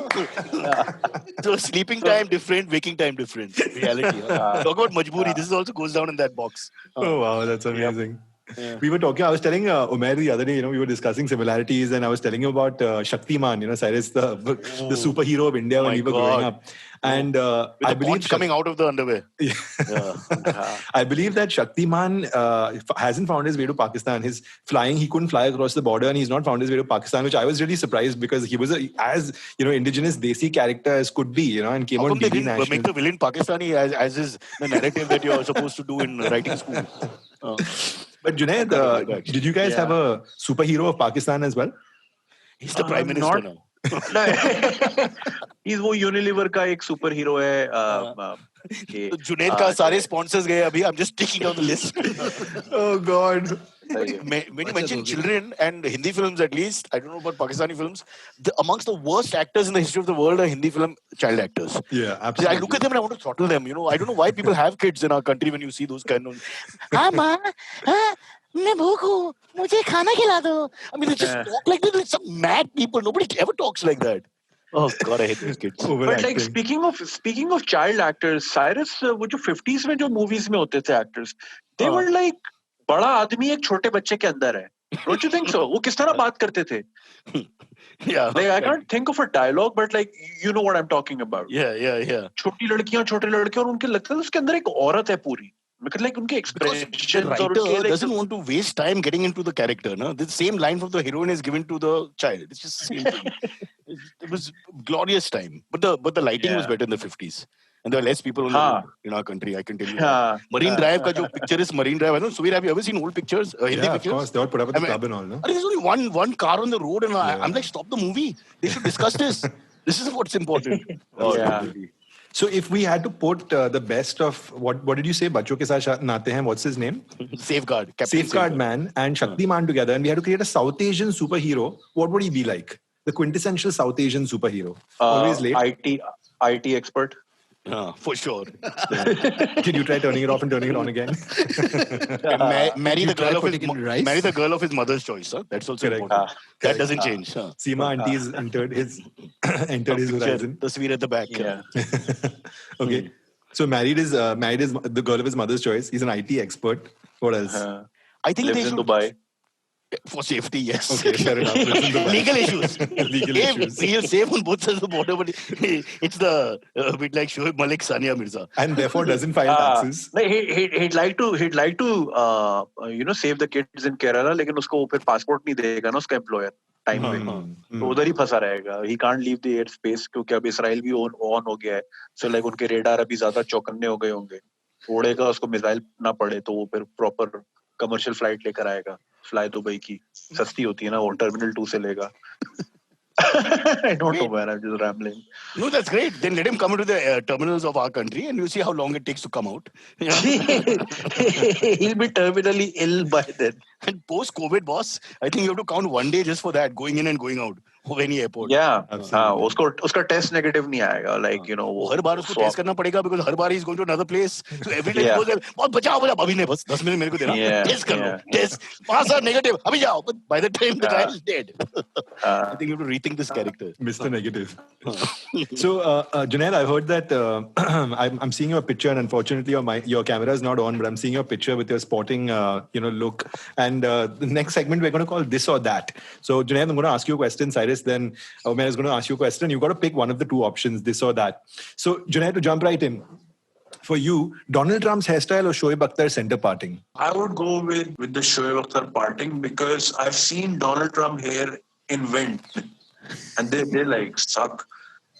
So sleeping time different, waking time different. Reality. Talk about majburi. This also goes down in that box. Oh wow, that's amazing. We were talking. I was telling Umair the other day. We were discussing similarities, and I was telling him about Shaktiman. Cyrus, the superhero of India when we were growing up. And with I the believe paunch coming out of the underwear. I believe that Shaktiman hasn't found his way to Pakistan. His flying, he couldn't fly across the border, and he's not found his way to Pakistan, which I was really surprised because he was as indigenous Desi character as could be, and came How on come they DD didn't National. make the villain Pakistani as is the narrative that you're supposed to do in writing school? But Junaid, did you guys have a superhero of Pakistan as well? He's the prime minister now. He's वो Unilever का एक super hero है. तो जुनैद का सारे sponsors गए अभी. I'm just taking down the list. Oh God. When you mention children and Hindi films, at least I don't know about Pakistani films, amongst the worst actors in the history of the world are Hindi film child actors. Yeah, absolutely. I look at them and I want to throttle them. I don't know why people have kids in our country when you see those kind of. हाँ माँ, हाँ मैं भूख हूँ, मुझे खाना खिला दो. I mean, they just talk like they're some mad people. Nobody ever talks like that. Oh God, I hate those kids. But like speaking of child actors, Cyrus, वो जो 50s में जो movies में होते थे actors, they were like बड़ा आदमी एक छोटे बच्चे के अंदर है. Don't you think so? वो किस तरह बात करते थे? Yeah. Like I can't think of a dialogue, but like you know what I'm talking about. Yeah. छोटी लड़कियां छोटे लड़के और उनके लगता है उसके अंदर एक औरत है पूरी. Because like उनके expressions the writer doesn't want to waste time getting into the character. No, the same line from the heroine is given to the child. It's just the same thing. It was glorious time, but the lighting was better in the 50s, and there were less people in our country. I can tell you. Marine Drive का जो picture is Marine Drive. I don't know, Suvir, have you ever seen old pictures? Hindi yeah, pictures? Of course. They all put up at the club and all. No? There's only one car on the road, and I'm like, stop the movie. They should discuss this. This is what's important. So if we had to put the best of what did you say? Bachcho ke saath naate hain. What's his name? Safeguard. Safeguard Man and Shaktiman together, and we had to create a South Asian superhero. What would he be like? The quintessential South Asian superhero. Always late. IT expert. For sure. Can you try turning it off and turning it on again? Marry the girl of his mother's choice. Huh? That's also important. That doesn't change. Seema aunties entered his horizon. The Tasveer at the back. Yeah. Okay. So married is the girl of his mother's choice. He's an IT expert. What else? I think lives in Dubai. For safety, yes. Okay, fair enough. Legal issues. Issues. He'll save on both sides of the border, but it's the bit like Shoaib Malik, Sania Mirza. And therefore doesn't file taxes. He'd like to save the kids in Kerala, लेकिन उसको वो फिर passport नहीं देगा ना उसका employer time पे. तो उधर ही फंसा रहेगा. He can't leave the airspace क्योंकि अब इसराइल भी on हो गया है. So like उनके radar अभी ज़्यादा चौकन्ने हो गए होंगे. उड़ेगा उसको मिसाइल ना पड़े तो वो फिर proper commercial flight लेकर आएगा. फ्लाई दुबई की सस्ती होती है ना वो टर्मिनल 2 से लेगा. I don't know, man. I'm just rambling. No, that's great. Then let him come into the terminals of our country and you see how long it takes to come out. He'll be terminally ill by then. And post-COVID, boss, I think you have to count one day just for that, going in and going out of any airport. Yeah. उसका test negative नहीं आएगा. Like, वो हर बार उसको test करना पड़ेगा because her bar he's going to another place. So every day he goes there, बहुत बचाओ अभी नहीं बस 10 मिनट मेरे को देना. Test कर लो. Test. Pass are negative. अभी जाओ. But by the time the guy is dead. I think you have to rethink this character. Mr. Negative. So, Junaid, I've heard that I'm seeing your picture, and unfortunately your camera is not on, but I'm seeing your picture with your sporting, look. And the next segment we're going to call This or That. So, Junaid, I'm going to ask you a question. Cyrus, then Omer is going to ask you a question. You've got to pick one of the two options, this or that. So, Junaid, to jump right in. For you, Donald Trump's hairstyle or Shoaib Akhtar center parting? I would go with the Shoaib Akhtar parting because I've seen Donald Trump hair in wind. And they like suck.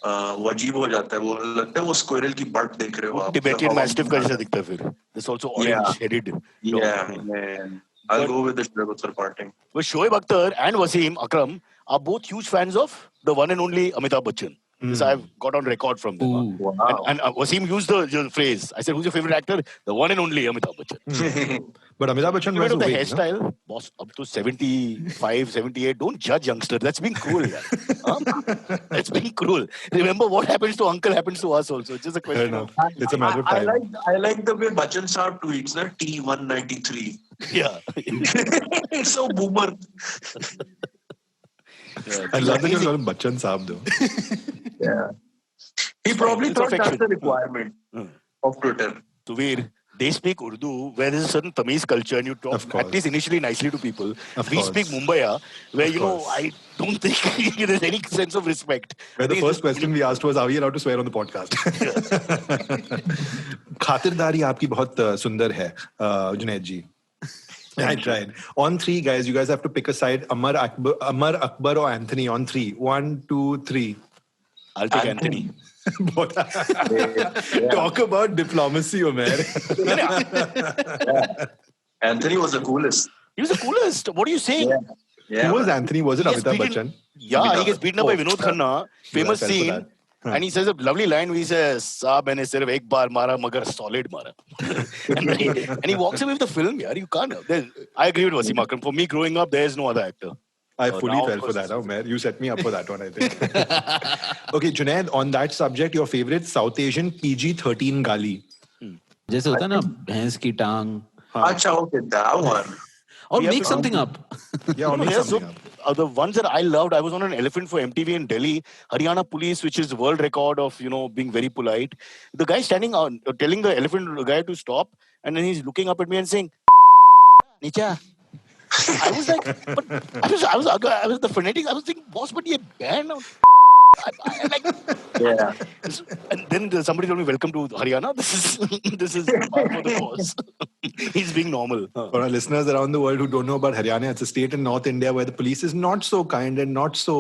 वो अजीब हो जाता है. वो लगता है वो squirrel की butt देख रहे हो आप. Tibetan Mastiff का जैसा दिखता है फिर. There's also orange-headed. Yeah, man. I'll go with the Shoaib Akhtar parting. But Shoaib Akhtar and Wasim Akram are both huge fans of the one and only Amitabh Bachchan. This I've got on record from them. Wow. And Wasim used the phrase. I said, who's your favorite actor? The one and only Amitabh Bachchan. But Amitabh Bachchan was The awake, hairstyle, no? boss, up to 75, 78. Don't judge youngster. That's being cruel. That's being cruel. Remember, what happens to uncle happens to us also. It's just a Fair question enough. of... It's a matter of time. I like the way Bachchan Saab tweets, na T193. Yeah. It's so boomer. I love that you call him Bachchan Saab though. Yeah. He probably thought that's the requirement of Twitter. Suvir, they speak Urdu, where there's a certain Tamil culture, and you talk Of course. at least initially nicely to people. Of We course. speak Mumbai, where Of course. I don't think there's any sense of respect. Where I the think it's first question we asked was, are we allowed to swear on the podcast? खातिरदारी आपकी बहुत सुंदर है, Junaid ji. I tried. On 3, guys, you guys have to pick a side. Amar Akbar or Anthony on 3. 1, 2, 3. I'll take Anthony. Talk about diplomacy, Omer. Anthony was the coolest. He was the coolest. What are you saying? Who was Anthony? Was it He gets Amitabh beaten- Bachchan? Yeah, he gets beaten up by Vinod Khanna. Famous fell for scene. that. And he says a lovely line where he says, "Saab maine sirf ek baar mara, magar solid mara." and he walks away with the film. Yeah, you can't. I agree with Wasim Akram. For me, growing up, there is no other actor. I fully now, of fell for course, that, Omer. You set me up for that one, I think. Okay, Junaid, on that subject, your favorite South Asian PG-13 gali? जैसे होता है ना भैंस की टांग Acha, okay, that one. or We have make to- something up. Yeah, or No, make yeah, something so, up. the ones that I loved, I was on an elephant for MTV in Delhi. Haryana police, which is the world record of, being very polite. The guy standing on, telling the elephant guy to stop, and then he's looking up at me and saying, Nicha. I was like, but I was the fanatic. I was thinking, boss, but ye ban now. I like, Yeah. and then somebody told me, "Welcome to Haryana. This is part of the boss." He's being normal. For our listeners around the world who don't know about Haryana, it's a state in North India where the police is not so kind and not so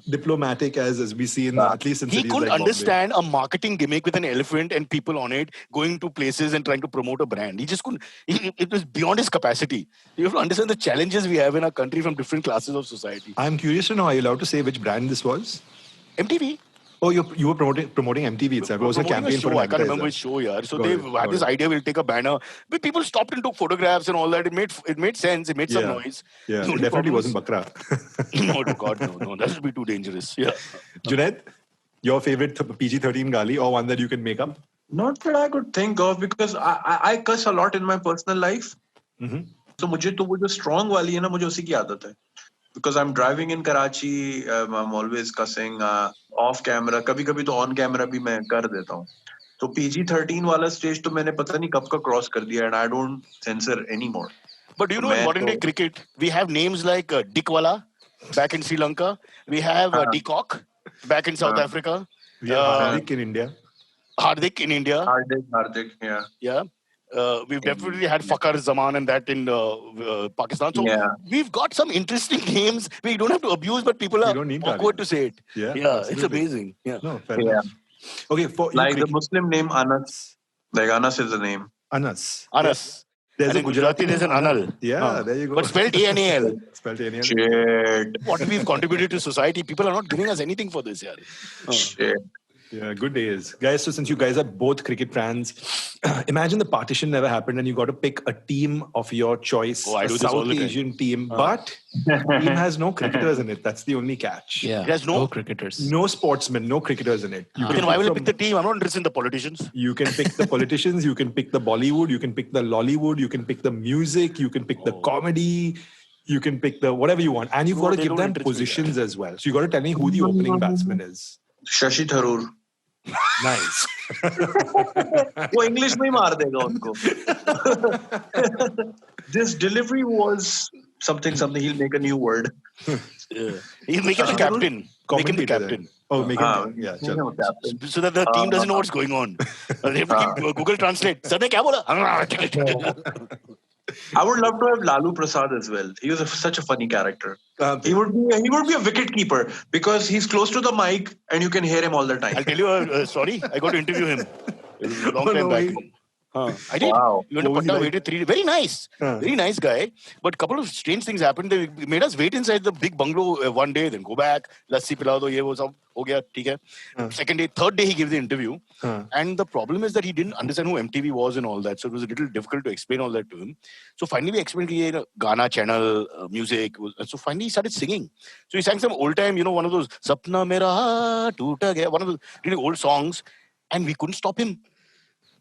diplomatic as we see in at least in He cities couldn't like Bombay. understand a marketing gimmick with an elephant and people on it going to places and trying to promote a brand. He just couldn't. It was beyond his capacity. You have to understand the challenges we have in our country from different classes of society. I'm curious to know, are you allowed to say which brand this was? MTV. Oh, you were promoting MTV itself. It was a Promoting campaign show. for an I can't remember advertiser. which show, yeah. So Got they it, had got this it. idea, we'll take a banner. But people stopped and took photographs and all that. It made sense. It made some Yeah. noise. Yeah, The it only definitely problem wasn't is- Bakra. No, God, no. That would be too dangerous. Yeah. Junaid, your favorite PG-13 gali or one that you can make up? Not that I could think of because I cuss a lot in my personal life. Mhm. So मुझे तो वो जो strong वाली है ना मुझे उसी की आदत है. Because I'm driving in Karachi, I'm always cussing off camera. कभी-कभी तो on camera भी मैं कर देता हूँ. तो PG-13 वाला stage तो मैंने पता नहीं कब का cross कर दिया and I don't censor anymore. But do you know, in modern day cricket, we have names like Dickwala back in Sri Lanka. We have Deacock back in South Africa. We have Hardik in India. Hardik in India. Hardik, yeah. Yeah. We've definitely had Fakhar Zaman and that in Pakistan. So Yeah. we've got some interesting names. We don't have to abuse, but people are don't need awkward to say it. Yeah, It's absolutely. amazing. Yeah. No, fair Yeah. enough. Okay, for you Like the cricket- Muslim name Anas. Like Anas is the name. Anas. Anas. There's And a in Gujarati, there's an Anal. Yeah, there you go. But spelled A-N-A-L. Spelled A-N-A-L. Shit. What we've contributed to society, people are not giving us anything for this. Yeah. Shit. Yeah, good days. Guys, so since you guys are both cricket fans, imagine the partition never happened and you got to pick a team of your choice, Oh, I a do this all South the time. Asian team, but the team has no cricketers in it. That's the only catch. Yeah, There's no- cricketers. No sportsmen, no cricketers in it. You But can then why will I from- pick the team? I'm not interested in the politicians. You can pick the politicians, you can pick the Bollywood, you can pick the Lollywood, you can pick the music, you can pick the comedy, you can pick the whatever you want. And you've No, got to they give don't them interest me, positions as well. So you got to tell me who the opening batsman is. Shashi Tharoor. Nice. वो English में ही मार देगा उनको. This delivery was something. He'll make a new word. Yeah. He'll make him the captain. Make him the Commentator captain. then. Oh, make him. Yeah, chal. So that the team doesn't know what's going on. They have to keep Google Translate. Sir, ne kya bola? I would love to have Lalu Prasad as well. He was such a funny character. He would be a wicket keeper because he's close to the mic and you can hear him all the time. I'll tell you a story. I got to interview him. It was a long Oh, time no back. way. I did. Wow. We went to What was he Patna, like? waited 3 days. Very nice. Huh. Very nice guy. But a couple of strange things happened. They made us wait inside the big bungalow one day, then go back. Lassi pila do, ye wo sab ho gaya, theek hai. Second day, third day he gave the interview. And the problem is that he didn't understand who MTV was and all that. So it was a little difficult to explain all that to him. So finally we explained the Ghana channel, music. So finally he started singing. So he sang some old time, one of those Sapna Mera Toota Gaya, one of those really old songs. And we couldn't stop him.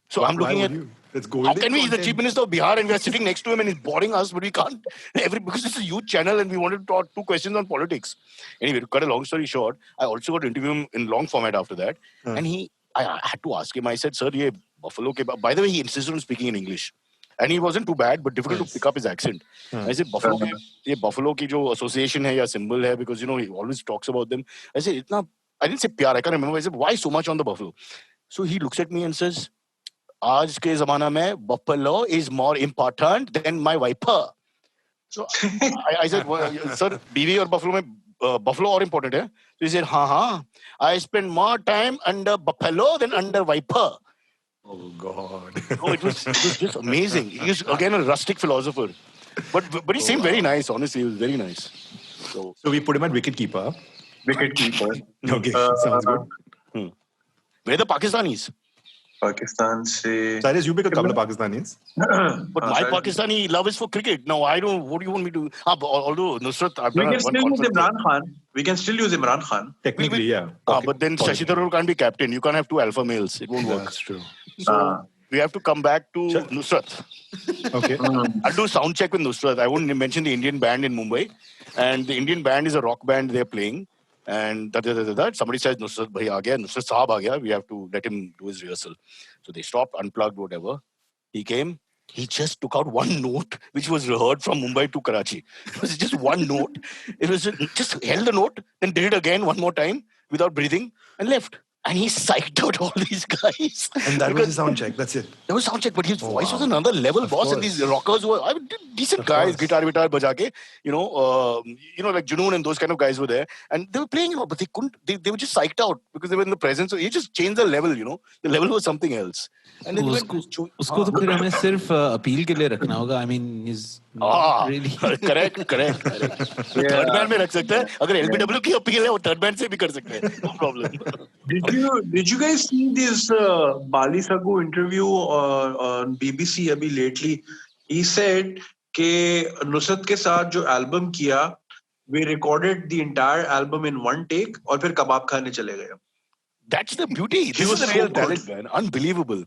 So I'm looking at... It's How golden can we? He's the content. Chief Minister of Bihar and we are sitting next to him and he's boring us, but we can't. Because it's a youth channel and we wanted to talk 2 questions on politics. Anyway, to cut a long story short, I also got to interview him in long format after that. And I had to ask him, I said, sir, ye Buffalo ke by the way, he insisted on speaking in English. And he wasn't too bad, but difficult to pick up his accent. I said, Buffalo ki jo association hai ya symbol hai, because, he always talks about them. I said, I didn't say pyar, I can't remember. I said, why so much on the Buffalo? So he looks at me and says, Aaj ke zamana mein, Buffalo is more important than my wiper. So I said, well, sir, BV or Buffalo mein, Buffalo or important hai? So he said, I spend more time under Buffalo than under wiper. Oh God! It was just amazing. He's again a rustic philosopher, but he seemed very nice. Honestly, he was very nice. So we put him at wicketkeeper. Wicketkeeper. Okay, sounds good. Where the Pakistanis? Pakistan se. Cyrus, you pick a couple of Pakistanis. But my Pakistani love is for cricket. No, I don't. What do you want me to? Although Nusrat, I've We done can still use Imran Khan. We can still use Imran Khan. Technically, yeah. But then Shashi Tharoor can't be captain. You can't have two alpha males. It won't work. That's true. So we have to come back to Nusrat. Okay. I'll do sound check with Nusrat. I won't mention the Indian band in Mumbai. And the Indian band is a rock band they're playing. And somebody says, Nusrat bhai aa gaya, Nusrat Sahab aa gaya. We have to let him do his rehearsal. So they stopped, unplugged, whatever. He came. He just took out one note, which was heard from Mumbai to Karachi. It was just one note. It was just held the note, then did it again one more time without breathing and left. And he psyched out all these guys. And that was his sound check. That's it. That was sound check, but his voice was another level, boss. And these rockers were decent guys, guitar baja ke, like Junoon and those kind of guys were there. And they were playing, but they couldn't, they were just psyched out because they were in the presence. So he just changed the level, The level was something else. And then उसको तो फिर हमें सिर्फ appeal के लिए रखना होगा. I mean, he's not really. Correct. Third band में रख सकते हैं. अगर LBW की अपील है, वो third band से भी कर सकते हैं. No problem. Did you guys see this Bali Sagoo interview on BBC abhi lately? He said कि नुसरत के साथ जो album किया, we recorded the entire album in one take और फिर कबाब खाने चले गए. That's the beauty. This is the real talent, man. Unbelievable.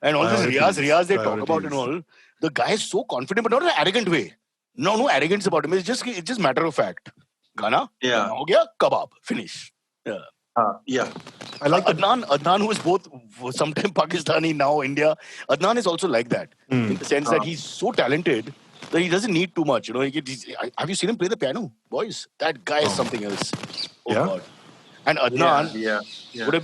And all this Riaz they talk about and all. The guy is so confident, but not in an arrogant way. No arrogance about him. It's just matter of fact. Gana? Yeah. Ho gaya, kebab. Finish. Yeah. Yeah. I like Adnan, who is both sometimes Pakistani, now India. Adnan is also like that. In the sense that he's so talented that he doesn't need too much. Have you seen him play the piano? Boys, that guy is something else. Oh, yeah? God. And Adnan,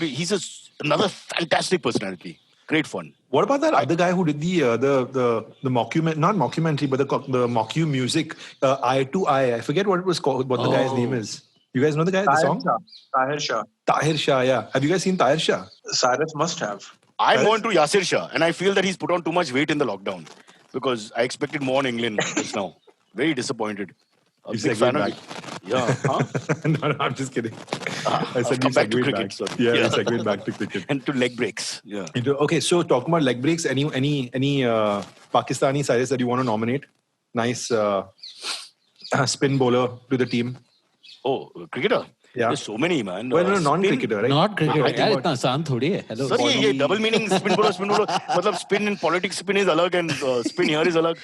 he's another fantastic personality. Great fun. What about that other guy who did the mockumentary, not mockumentary, but the mocku music, Eye to Eye? I forget what it was called, what the guy's name is. You guys know the guy, the song? Tahir Shah, yeah. Have you guys seen Tahir Shah? Cyrus must have. I'm on to Yasir Shah, and I feel that he's put on too much weight in the lockdown because I expected more in England just now. Very disappointed. You big fan of it. Yeah. Huh? No, I'm just kidding. I said come back to cricket. Yeah, we segued back to cricket. And to leg breaks. Yeah. Okay, so talking about leg breaks, any Pakistani Cyrus that you want to nominate? Nice spin bowler to the team. Oh, cricketer? Yeah. There's so many, man. Well, no, non-cricketer, right? Not cricketer. Yeah, इतना आसान थोड़ी है. Hello. Sir, ये double meaning spin bowler. मतलब spin in politics, spin is alag and spin here is alag.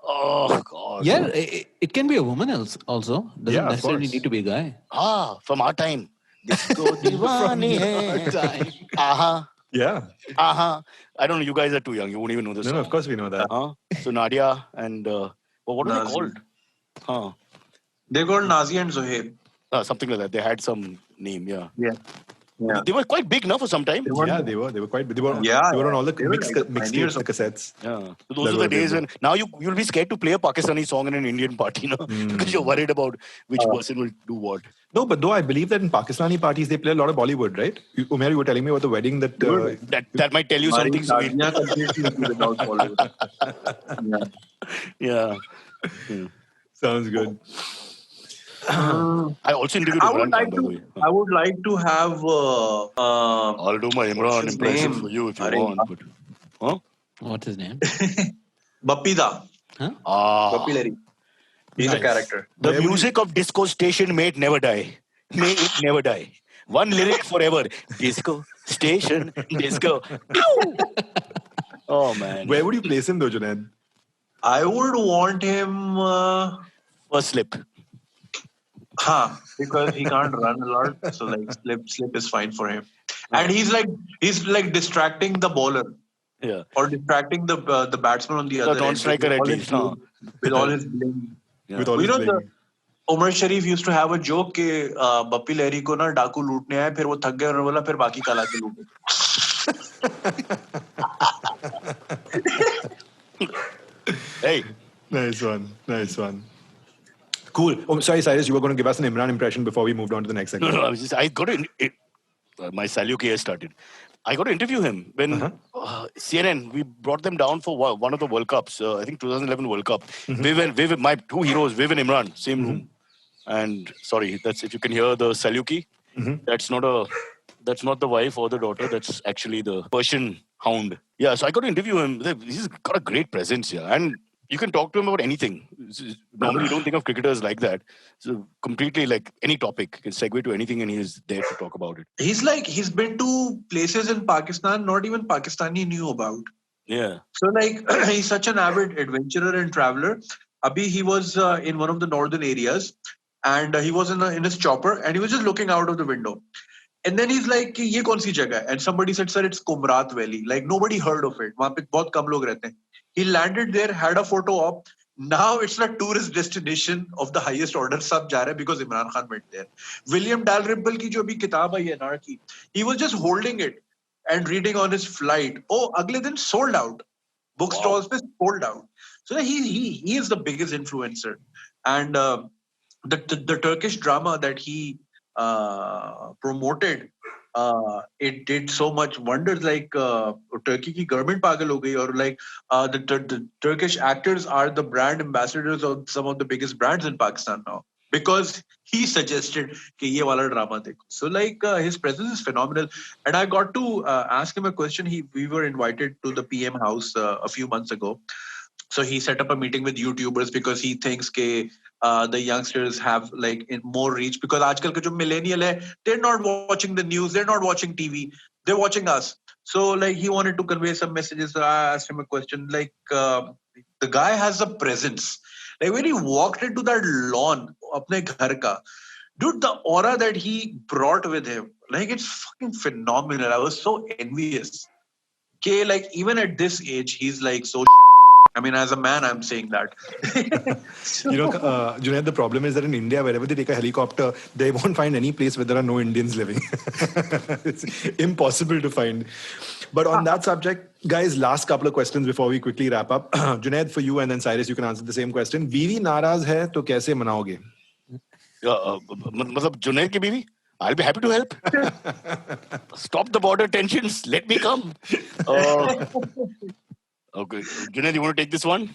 Oh, God. Yeah, it can be a woman also. Doesn't necessarily need to be a guy. From our time. Disco Diwani hai. Aha. Yeah. Aha. I don't know. You guys are too young. You won't even know this. No, of course we know that. So Nadia and what are they called? They're called Nazi and Zohaib. Something like that. They had some name. Yeah. Yeah. They were quite big now for some time. They were quite big. They were on all the mixtapes, the cassettes. Yeah. So those are the days when now you'll be scared to play a Pakistani song in an Indian party, because you're worried about which person will do what. No, but though I believe that in Pakistani parties they play a lot of Bollywood, right? Umair, you were telling me about the wedding that that might tell you something. Yeah. Sounds good. I also interviewed Imran Khan, by the way. I would like to have. I'll do my Imran impression for you if you want. But, What's his name? Bappida. Bappi Larry. He's a character. The music of disco station may it never die. May it never die. One lyric forever. Disco station, disco. Oh man. Where would you place him though, Junaid? I would want him First slip. Because he can't run a lot, so like slip is fine for him. And he's like distracting the bowler. Yeah. or distracting the batsman on the The other end non-striker with at all his least, no? bling- with all his bling. Yeah. With all You his know, bling. Umar Sharif used to have a joke कि बप्पी लहरी को ना डाकू लूटने आए, फिर वो थक गए, उन्होंने बोला फिर बाकी कला के लूटे. Hey. Nice one. Cool. Oh, sorry, Cyrus, you were going to give us an Imran impression before we moved on to the next No, segment. I got to. My Salyuki has started. I got to interview him when CNN, we brought them down for one of the World Cups. I think 2011 World Cup. Viv, my two heroes, Viv and Imran, same room. And sorry, that's if you can hear the Salyuki. That's not the wife or the daughter. That's actually the Persian hound. Yeah, so I got to interview him. He's got a great presence here, and you can talk to him about anything. Normally, you don't think of cricketers like that. So completely like any topic, you can segue to anything, and he's there to talk about it. He's been to places in Pakistan not even Pakistani knew about. Yeah. So like he's such an avid adventurer and traveler. Abhi he was in one of the northern areas, and he was in his chopper, and he was just looking out of the window. And then he's like, "कि ये कौन सी जगह है?" And somebody said, "Sir, it's Kumrat Valley." Like nobody heard of it. वहाँ पे बहुत कम लोग रहते हैं. He landed there, had a photo op. Now it's a tourist destination of the highest order. सब जा रहे हैं because Imran Khan went there. William Dalrymple की जो भी किताब आई है Anarchy, he was just holding it and reading on his flight. Oh, अगले दिन sold out. Bookstores पे sold out. So he is the biggest influencer. And the Turkish drama that he promoted, it did so much wonders. Like Turkey की government पागल हो गई, or like the Turkish actors are the brand ambassadors of some of the biggest brands in Pakistan now, because he suggested कि ये वाला drama देखो. So like his presence is phenomenal. And I got to ask him a question. We were invited to the PM house a few months ago. So he set up a meeting with YouTubers because he thinks के the youngsters have like more reach, because आजकल के जो millennial है, they're not watching the news, they're not watching TV, they're watching us. So like he wanted to convey some messages. So I asked him a question. Like the guy has a presence. Like when he walked into that lawn, अपने घर का, dude, the aura that he brought with him, like it's fucking phenomenal. I was so envious. Okay, like even at this age, he's like so. I mean, as a man, I'm saying that. You know, Junaid, the problem is that in India, wherever they take a helicopter, they won't find any place where there are no Indians living. It's impossible to find. But on that subject, guys, last couple of questions before we quickly wrap up. Junaid, for you, and then Cyrus, you can answer the same question. बीवी नाराज है तो कैसे मनाओगे? मतलब जुनैद की बीवी? I'll be happy to help. Stop the border tensions. Let me come. Okay, Junaid, you want to take this one?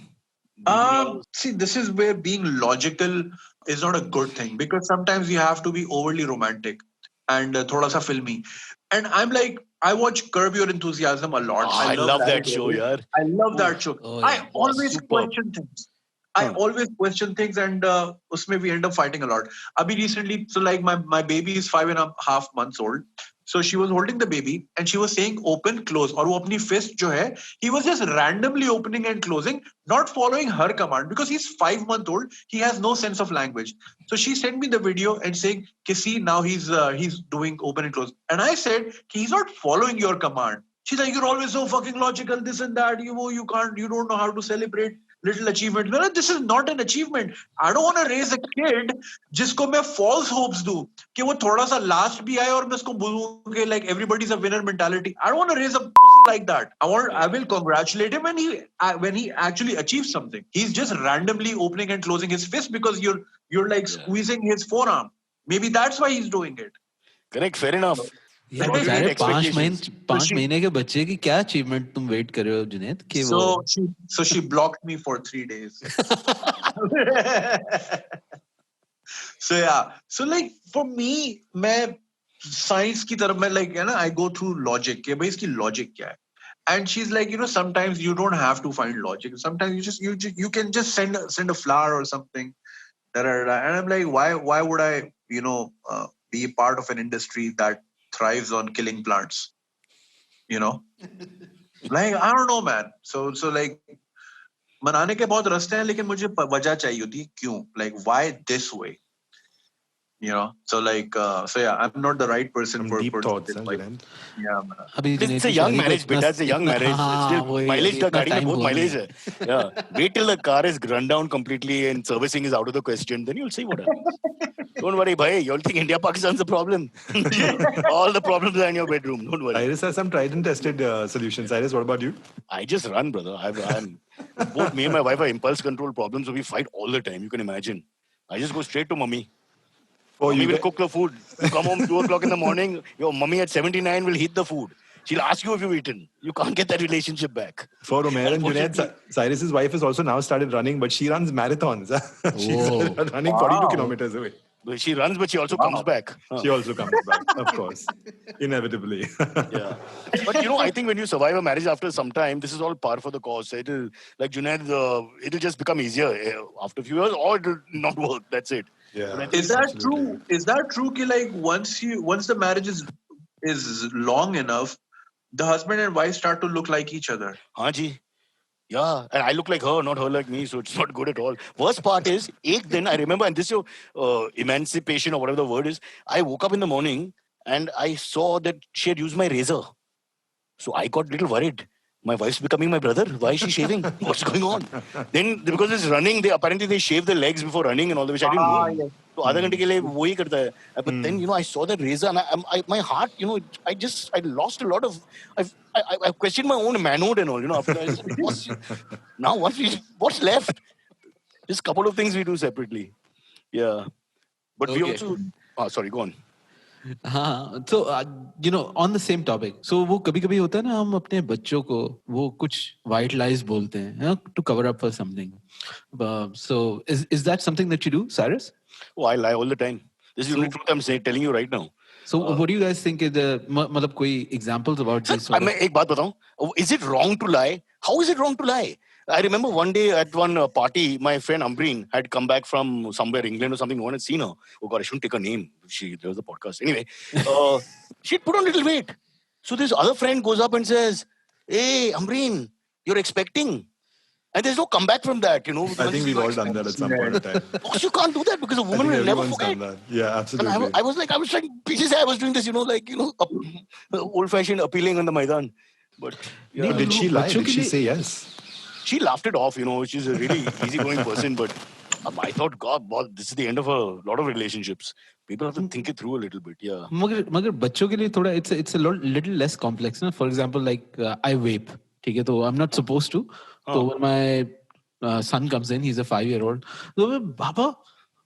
See, this is where being logical is not a good thing, because sometimes you have to be overly romantic and thoda sa filmy. And I'm like, I watch Curb Your Enthusiasm a lot. I love that show, yaar. I love that show. Oh, I yeah. always Superb. question things. I always question things, and usme we end up fighting a lot. Abhi recently, so like my baby is 5.5 months old. So she was holding the baby and she was saying open, close. और वो अपनी fist जो है, he was just randomly opening and closing, not following her command, because he's 5 months old. He has no sense of language. So she sent me the video and saying, see, now he's doing open and close. And I said, he's not following your command. She's like, you're always so fucking logical, this and that. You don't know how to celebrate little achievement. No, this is not an achievement. I don't want to raise a kid जिसको मैं false hopes दूं कि वो थोड़ा सा last भी आए और मैं उसको बोलूं कि like everybody's a winner mentality. I don't want to raise a pussy like that. I will congratulate him when he actually achieves something. He's just randomly opening and closing his fist because you're like squeezing his forearm. Maybe that's why he's doing it. Correct, fair enough. यार But बेचारे great expectations. 5 महीने के बच्चे की क्या achievement तुम wait कर रहे हो जुनैद कि वो So she blocked me for 3 days. So yeah, so like for me, मैं science की तरफ में like है ना, I go through logic कि भाई इसकी logic क्या है. And she's like, sometimes you don't have to find logic. Sometimes you can just send a flower or something. And I'm like, why would I be a part of an industry that thrives on killing plants? Like I don't know, man. So like मनाने के बहुत रास्ते हैं, लेकिन मुझे वजह चाहिए होती है क्यों, like why this way. You know, so like, so yeah, I'm not the right person Some for deep thoughts, this huh, wife. Junaid? Yeah, man. अभी It's जुनैद a की young शादी का marriage, beta. It's a young marriage. It's हाँ still वही mileage अभी का इतना गाड़ी में time बहुत हुआ नहीं mileage है. है. Yeah. Wait till the car is run down completely and servicing is out of the question. Then you'll see what happens. Don't worry, bhai. You'll think India Pakistan's the problem. All the problems are in your bedroom. Don't worry. Cyrus has some tried and tested solutions. Cyrus, what about you? I just run, brother. I'm both me and my wife are impulse control problems, so we fight all the time. You can imagine. I just go straight to mummy. Oh, Mummy you will get, cook the food. You come home 2 o'clock in the morning. Your mummy at 79 will heat the food. She'll ask you if you've eaten. You can't get that relationship back. for Umair and Junaid, Unfortunately. Cyrus's wife has also now started running, but she runs marathons. She's Whoa. running 42 kilometers away. She runs, but she also comes back. Huh. She also comes back, of course, inevitably. Yeah. But I think when you survive a marriage after some time, this is all par for the cause. It'll, like Junaid, it'll just become easier after a few years, or it'll not work. That's it. Yeah. But I think Is that Absolutely. true? Is that true? Ki like once the marriage is long enough, the husband and wife start to look like each other. हाँ जी. Yeah, and I look like her, not her like me, so it's not good at all. Worst part is, I remember, and this is your emancipation or whatever the word is, I woke up in the morning and I saw that she had used my razor. So I got a little worried. My wife's becoming my brother. Why is she shaving? What's going on? Then, because it's running, they shave their legs before running and all that, which I didn't know. Yes. So आधा घंटे के लिए वो ही करता है. But then, I saw that razor and my heart, I lost a lot of, I questioned my own manhood and all, after that. I said, what's left? Just a couple of things we do separately. Yeah. But we Okay. also, sorry, go on. हाँ तो on the same topic so वो कभी कभी होता है ना हम अपने बच्चों को वो कुछ वाइट लाइज बोलते हैं to cover up for something so is that something that you do Cyrus Oh, I lie all the time. This is the only truth I'm telling you right now. So what do you guys think मतलब कोई examples about this मैं एक बात बताऊं. Is it wrong to lie? How is it wrong to lie? I remember one day at one party, my friend Ambreen had come back from somewhere, England or something. No one had seen her. Oh God, I shouldn't take her name. There was a podcast. Anyway, she'd put on little weight. So this other friend goes up and says, "Hey, Ambreen, you're expecting." And there's no comeback from that, I think we've all done that at some point in time. Of course, you can't do that because a I woman think will never everyone's forget. done that. Yeah, And absolutely. I was trying, I was doing this, old-fashioned appealing on the Maidan. But yeah, Did she lie? Did she say yes? she laughed it off, she's a really easygoing person. But I thought, God, boy, this is the end of a lot of relationships. People have to think it through a little bit, yeah. मगर बच्चों के लिए थोड़ा it's a little less complex ना. For example, like I vape, ठीक है, तो I'm not supposed to. So when my son comes in, he's a 5-year-old. So Baba,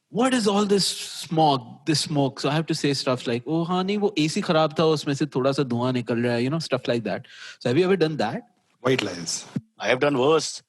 what is all this smoke? So I have to say stuff like, oh हाँ नहीं वो AC खराब था उसमें से थोड़ा सा धुआं निकल रहा है, stuff like that. So have you ever done that? White lies. I have done worse.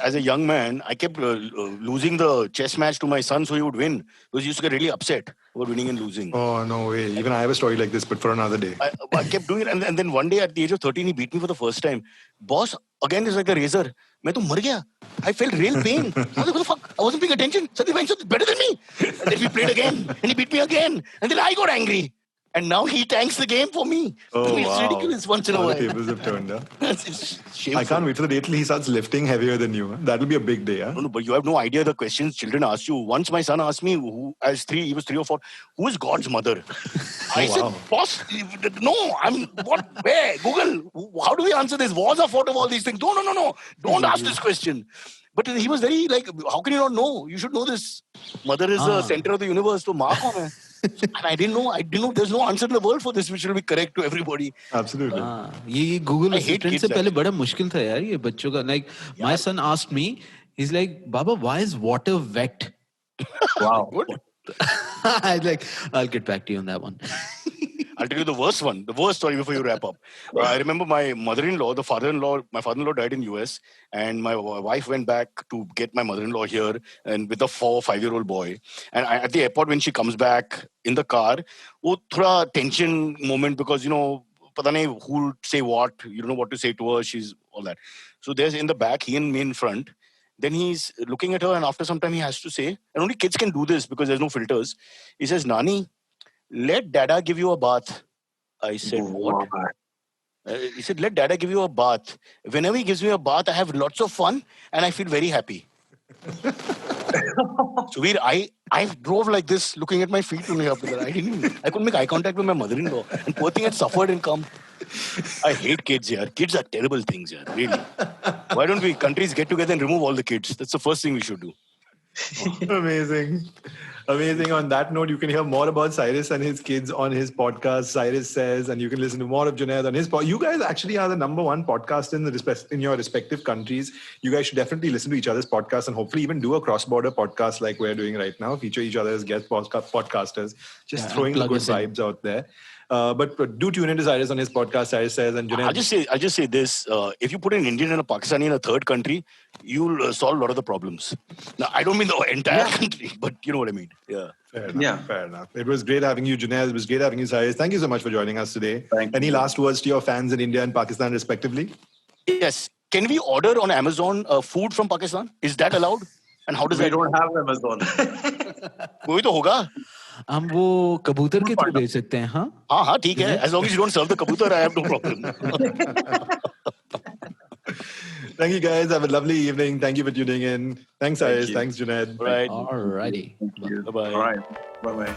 As a young man, I kept losing the chess match to my son so he would win. Because he used to get really upset about winning and losing. Oh, no way. Even I have a story like this, but for another day. I kept doing it. And then one day at the age of 13, he beat me for the first time. Boss, again, is like a razor. मैं तो मर गया. I felt real pain. I was like, what the fuck? I wasn't paying attention. Suddenly, he's better than me. And then we played again. And he beat me again. And then I got angry. And now he tanks the game for me. Oh, It's wow. ridiculous once in a How the while. tables have turned, huh? It's shameful. I can't wait for the day till he starts lifting heavier than you. Huh? That'll be a big day, huh? No, but you have no idea the questions children ask you. Once my son asked me, he was 3 or 4, who is God's mother? I wow. said, boss, no, where? Google, how do we answer this? Was or fought of all these things? No. Don't ask this question. But he was very how can you not know? You should know this. Mother is the center of the universe. So maa kaun hai? And I didn't know there's no answer in the world for this which will be correct to everybody. Absolutely. ये Google I hate Assistant kids से पहले बड़ा मुश्किल था यार ये बच्चों का. Like my son asked me, he's like, Baba, why is water wet? Wow. Good. I'll get back to you on that one. I'll tell you the worst one, the worst story before you wrap up. I remember my mother-in-law, my father-in-law died in US, and my wife went back to get my mother-in-law here and with a 4 or 5-year-old boy. And at the airport, when she comes back in the car, वो थोड़ा tension moment because, पता नहीं who'll say what, you don't know what to say to her, she's all that. So there's in the back, he and me in front. Then he's looking at her, and after some time he has to say, and only kids can do this because there's no filters. He says, Nani, let Dada give you a bath. I said, what? He said, let Dada give you a bath. Whenever he gives me a bath, I have lots of fun and I feel very happy. Suvir, I drove like this, looking at my feet only after that. I couldn't make eye contact with my mother-in-law, and poor thing had suffered and come. I hate kids, yaar. Kids are terrible things, yaar. Really. Why don't we countries get together and remove all the kids? That's the first thing we should do. Amazing. Amazing. On that note, you can hear more about Cyrus and his kids on his podcast, Cyrus Says, and you can listen to more of Junaid on his podcast. You guys actually are the number one podcast in your respective countries. You guys should definitely listen to each other's podcasts and hopefully even do a cross-border podcast like we're doing right now. Feature each other as guest podcasters. Just throwing the good vibes out there. But do tune into Cyrus on his podcast, Cyrus Says, and Junaid. I'll just say this: if you put an Indian and a Pakistani in a third country, you'll solve a lot of the problems. Now, I don't mean the entire country, but you know what I mean. Yeah. Fair enough. It was great having you, Junaid. It was great having you, Cyrus. Thank you so much for joining us today. Any last words to your fans in India and Pakistan, respectively? Yes. Can we order on Amazon food from Pakistan? Is that allowed? And how does that? We don't have Amazon. कोई तो होगा. हम वो कबूतर के through भेज सकते हैं. हाँ ठीक है. As long as you don't serve the kabutar, I have no problem. Thank you guys. Have a lovely evening. Thank you for tuning in. Thanks, Cyrus. Thanks, Junaid. Right. Alrighty. Bye bye. All right. Bye bye.